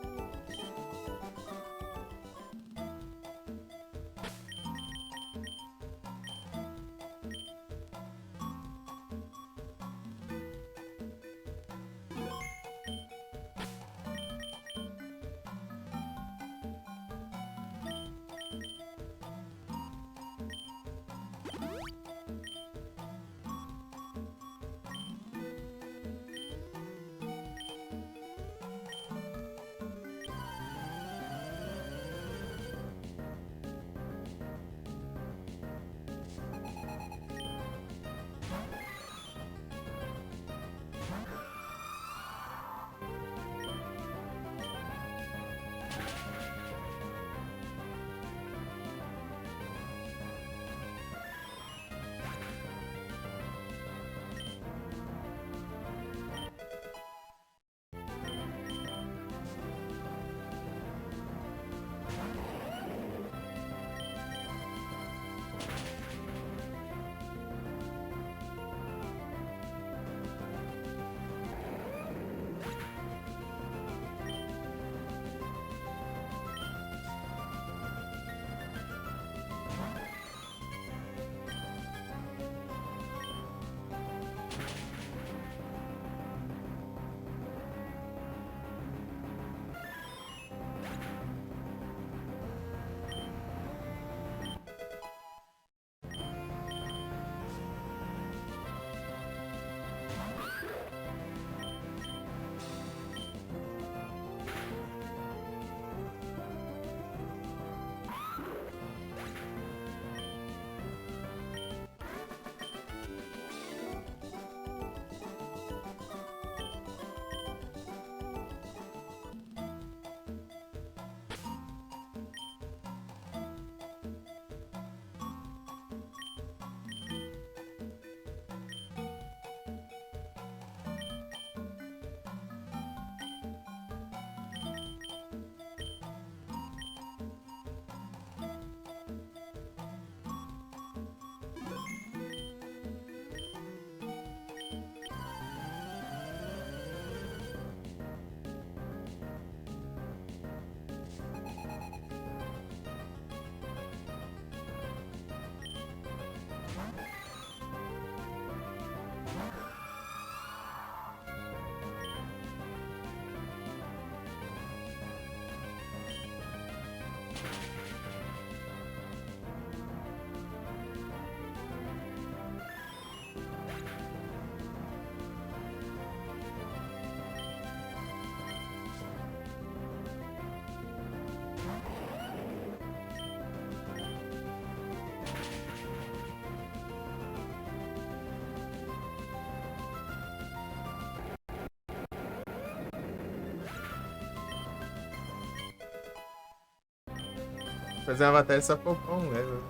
Fazer uma batalha só pra upar um level.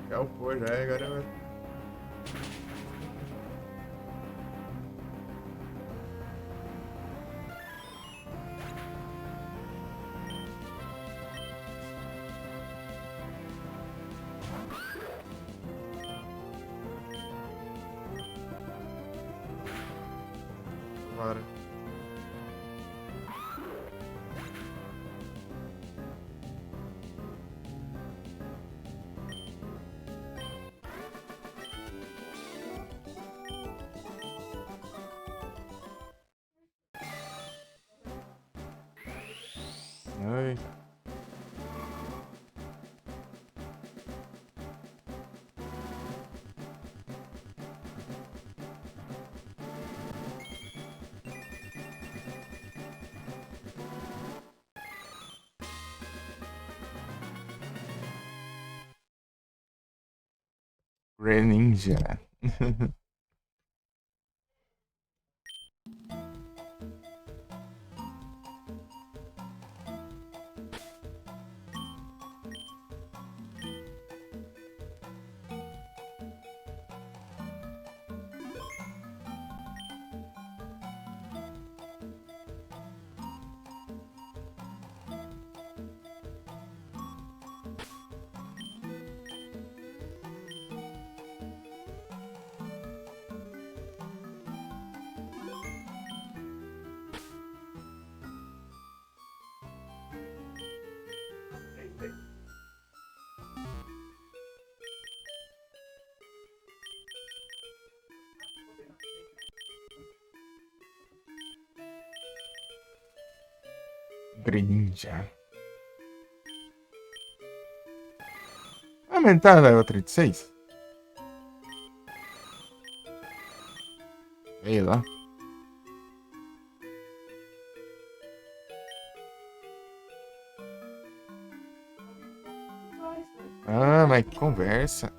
Já upou, já, agora. fora. Ai. Greninja. Greninja. Aumentar level 36? Sei lá. Ah, mas que conversa.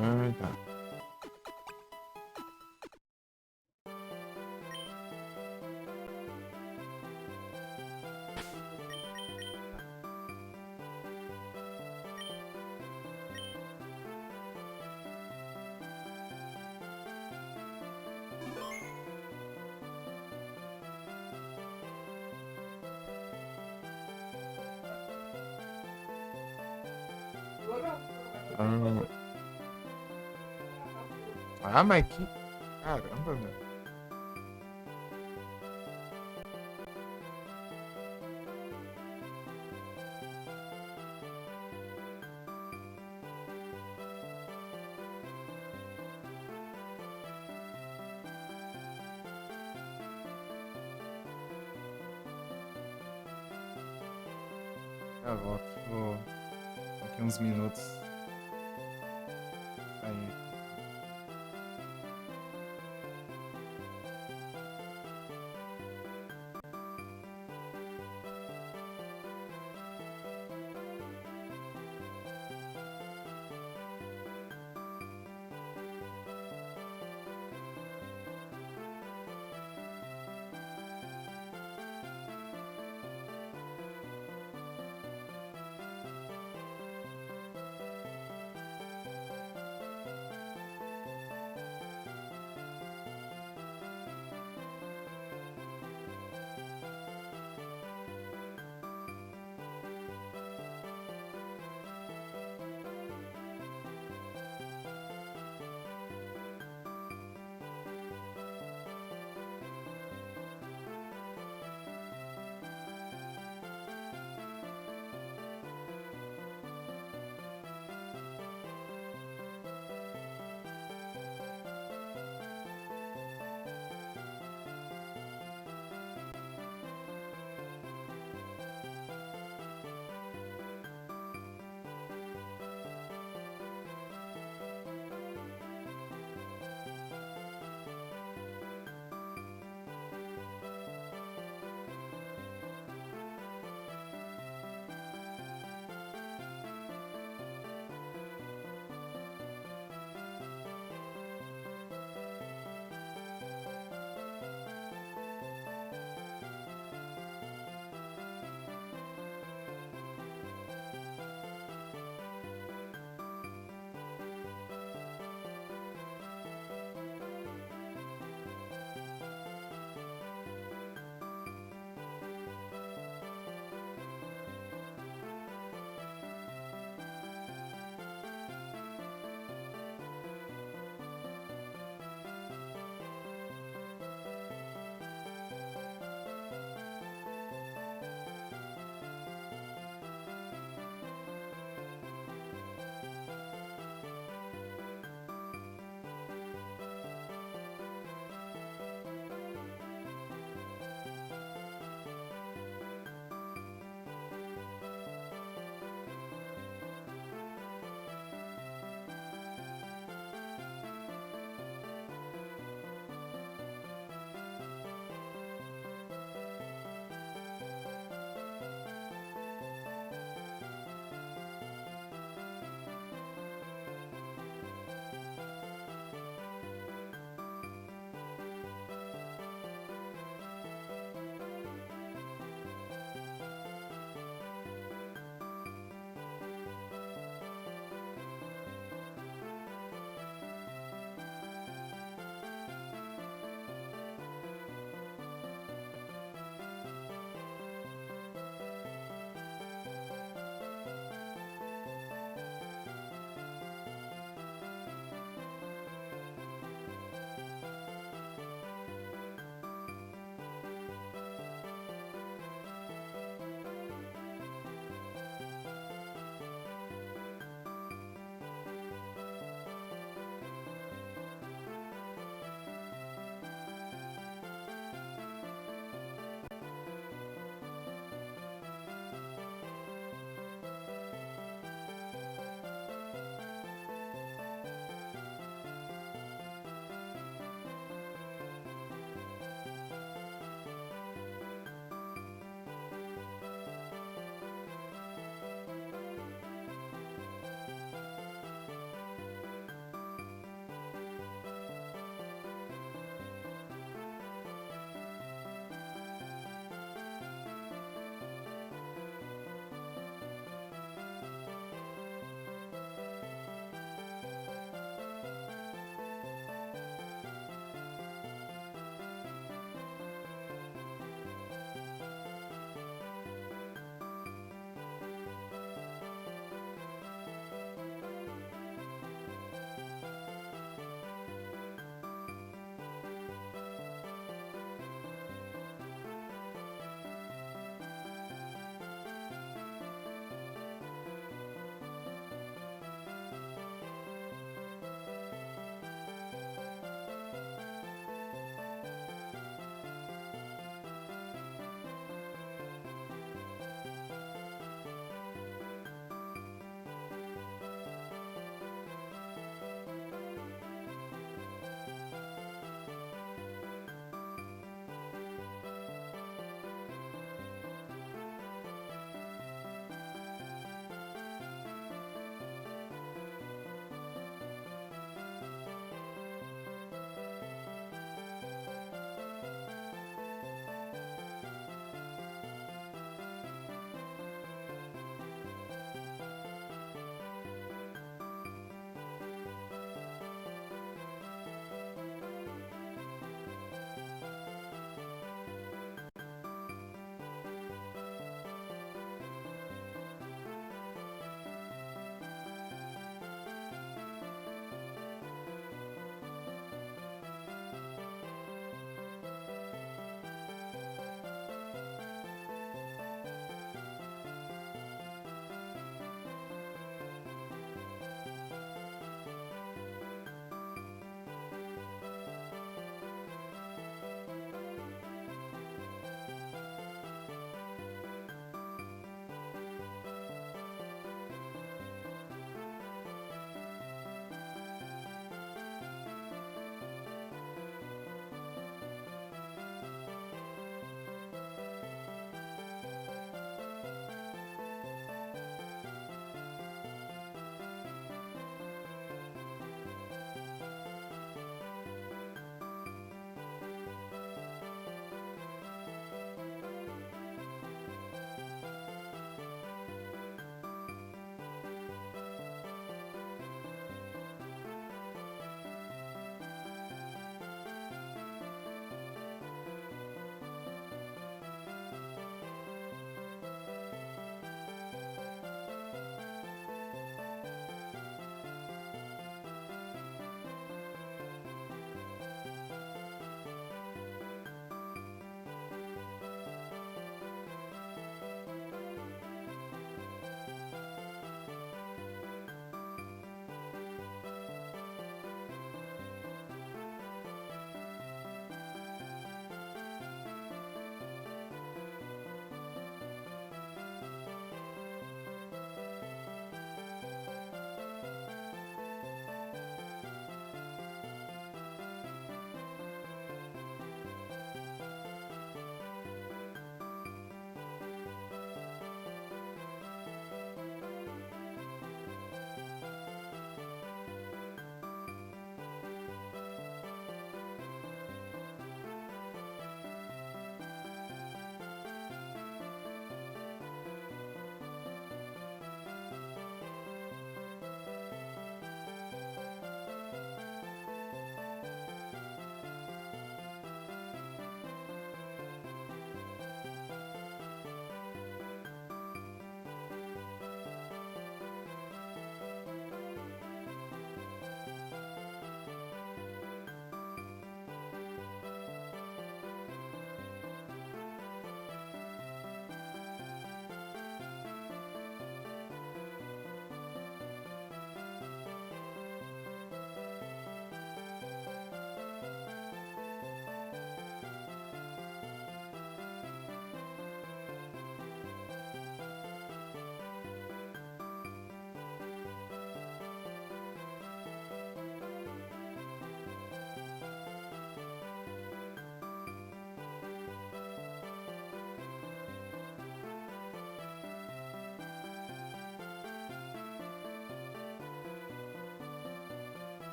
Ah, tá. Mas que. Caramba, meu. Eu volto. Daqui uns minutos. Aí.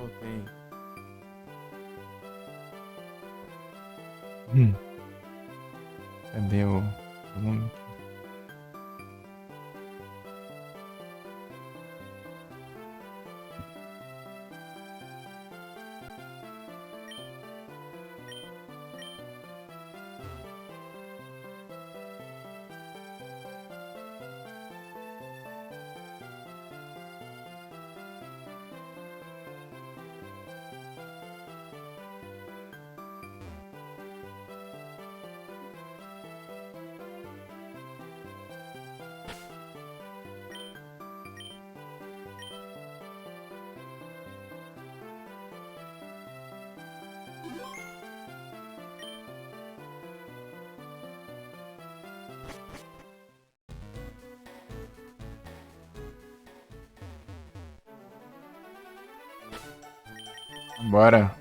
volta aí. Cadê o volume? Bora.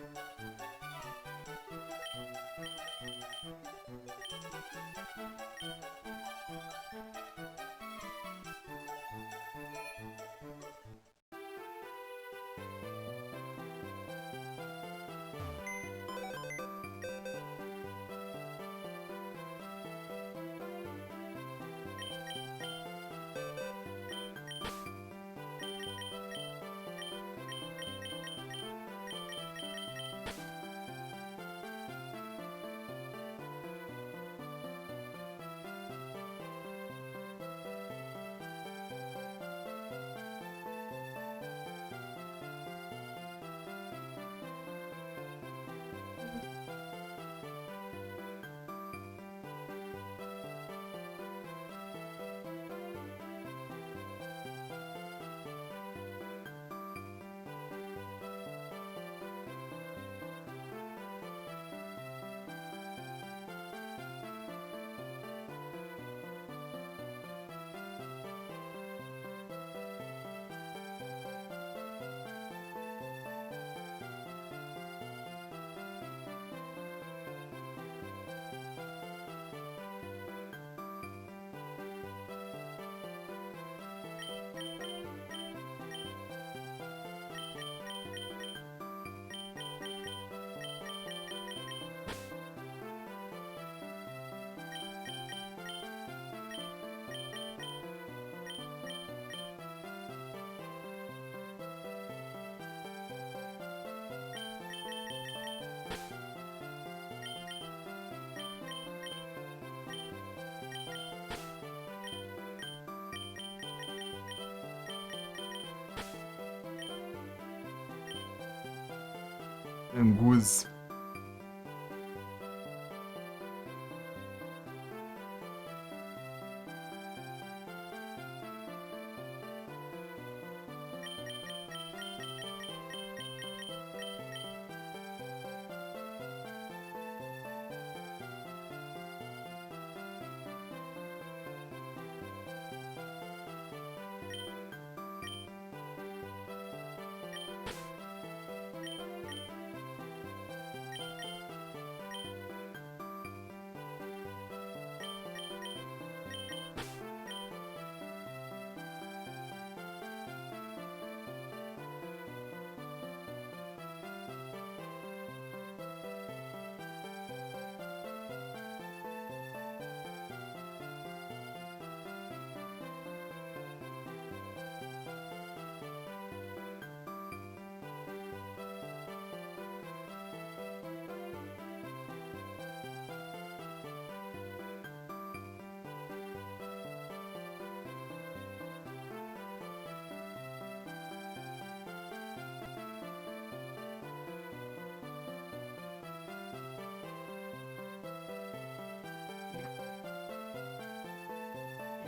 Angus.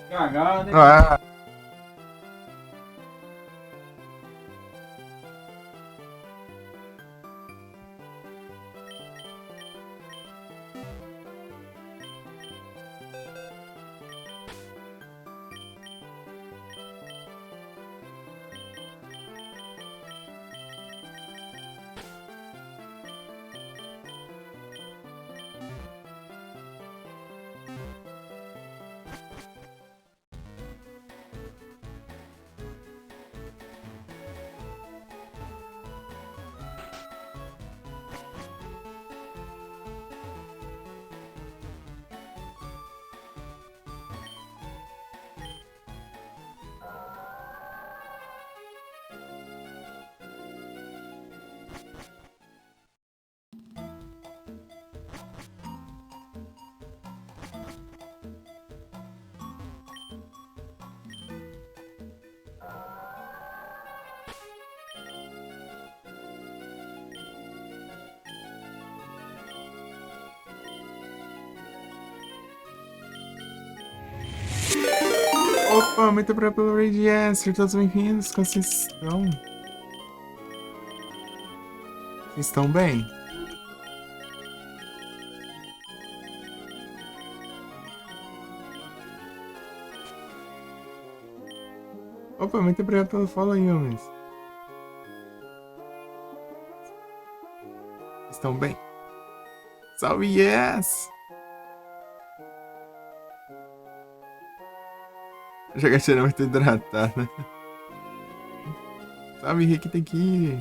Cagada, né? Ah, Opa, muito obrigado pelo raid, yes. Sejam todos bem-vindos. Como vocês estão? Vocês estão bem? Opa, muito obrigado pelo follow, Yumis. Estão bem? Salve, yes! A jogatina é muito hidratada. Salve, Rick tem que ir.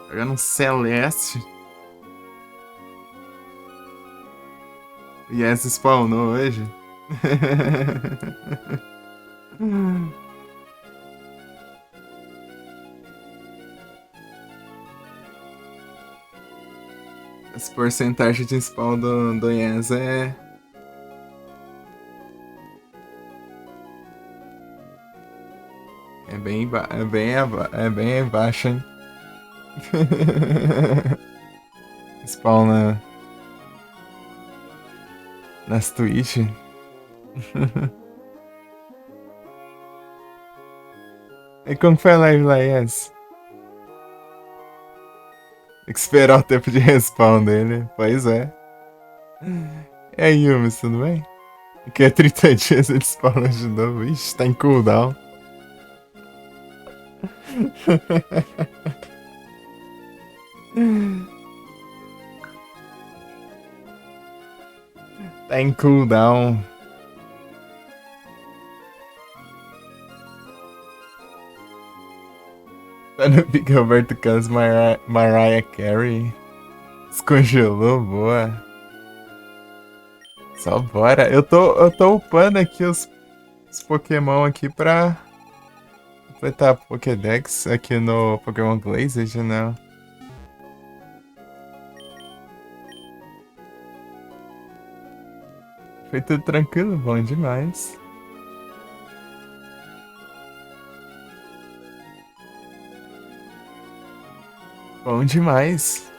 Jogando um Celeste. O Yes spawnou hoje. As porcentagens de spawn do Yes é... É bem baixa, hein? Spawn nas Twitch. E como foi a live lá, Yes? Tem que esperar o tempo de respawn dele. Pois é. E aí, Yumis, tudo bem? Daqui a 30 dias ele spawna de novo. Ixi, tá em cooldown. Tá em cooldown. Tá no Big Roberto Carlos, Mariah Carey. Descongelou, boa. Só bora. Eu tô upando aqui os Pokémon aqui pra completar a Pokédex aqui no Pokémon Glazed, né? Foi tudo tranquilo, bom demais. Bom demais.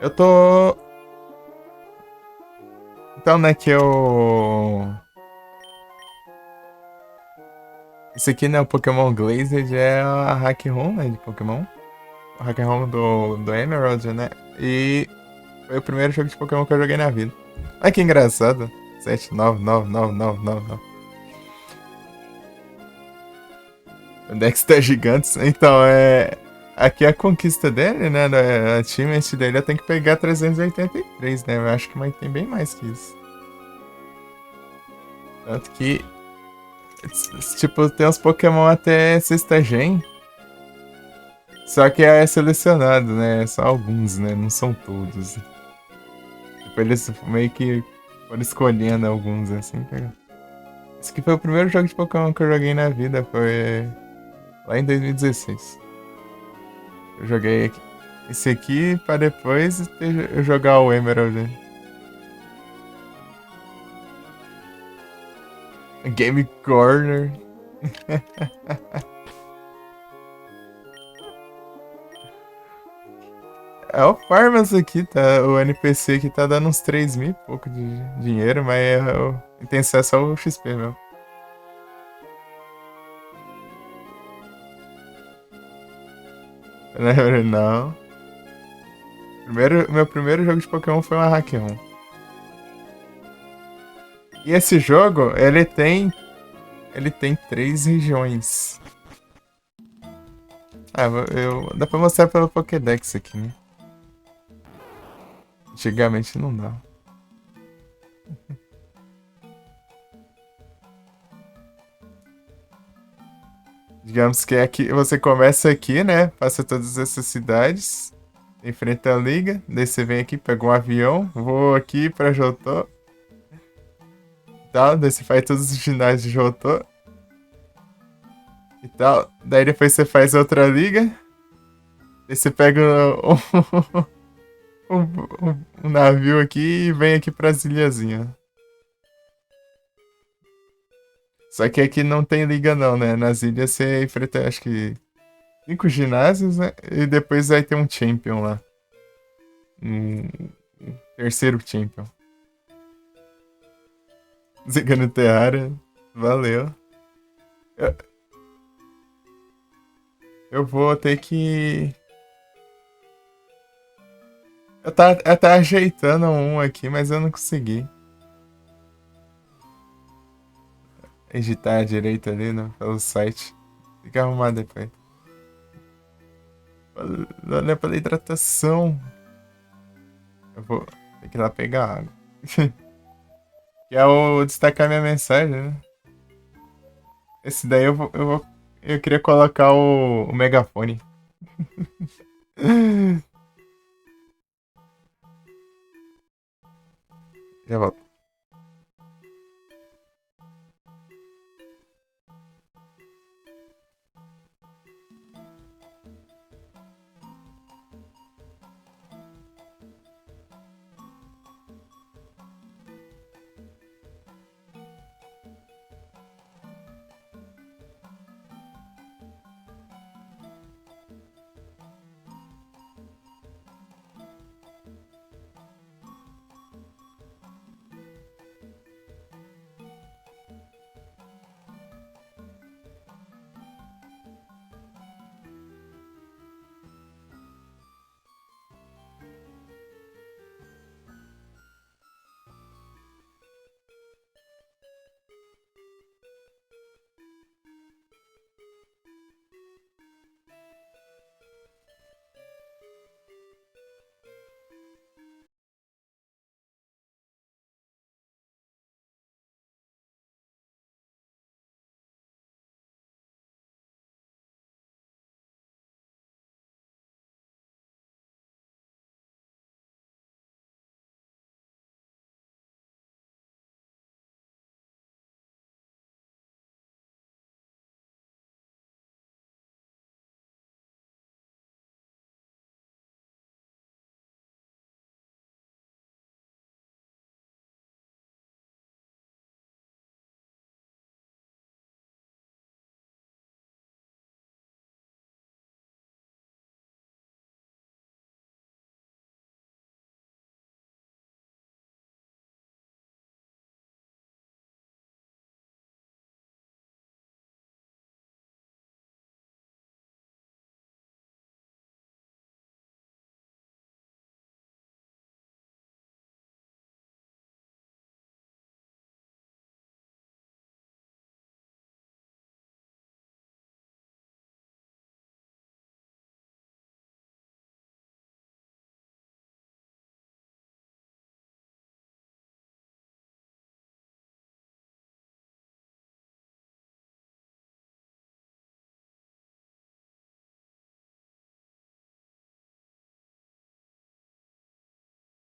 Eu tô... Então, né, que eu... Esse aqui, né, o Pokémon Glazed é a Hack Room, né, de Pokémon. O Hack Room do Emerald, né? E foi o primeiro jogo de Pokémon que eu joguei na vida. Olha que engraçado. 7999999. O Dex tá gigante. Então, aqui a conquista dele, né? A achievement dele, eu tenho que pegar 383, né? Eu acho que tem bem mais que isso. Tanto que... Tipo, tem uns Pokémon até sexta gen. Só que é selecionado, né? Só alguns, né? Não são todos. Tipo, eles meio que foram escolhendo alguns, assim. Esse aqui foi o primeiro jogo de Pokémon que eu joguei na vida. Foi lá em 2016. Eu joguei esse aqui pra depois eu jogar o Emerald. Game Corner. É o Farmas aqui, tá? O NPC aqui tá dando uns 3 mil e pouco de dinheiro, mas tem acesso ao XP mesmo. Não. Meu primeiro jogo de Pokémon foi uma Hack Room. E esse jogo, ele tem 3 regiões. Dá pra mostrar pelo Pokédex aqui, né? Antigamente não dá. Digamos que aqui você começa aqui, né? Passa todas essas cidades, enfrenta a liga, daí você vem aqui, pega um avião, voa aqui pra Jotô. Tal, daí você faz todos os ginásios de Jotô. E tal. Daí depois você faz outra liga. Daí você pega um navio aqui e vem aqui pras ilhazinhas. Só que aqui não tem liga não, né? Nas ilhas você enfrenta, acho que 5 ginásios, né? E depois vai ter um champion lá. Um terceiro champion. Zigano Terraria. Valeu. Eu, eu vou ter que... eu tá ajeitando um aqui, mas eu não consegui. Editar direito ali pelo site. Tem que arrumar depois. Olha pela hidratação. Eu vou ter que ir lá pegar água. Que é o destacar minha mensagem, né? Esse daí eu queria colocar o megafone. Já volto.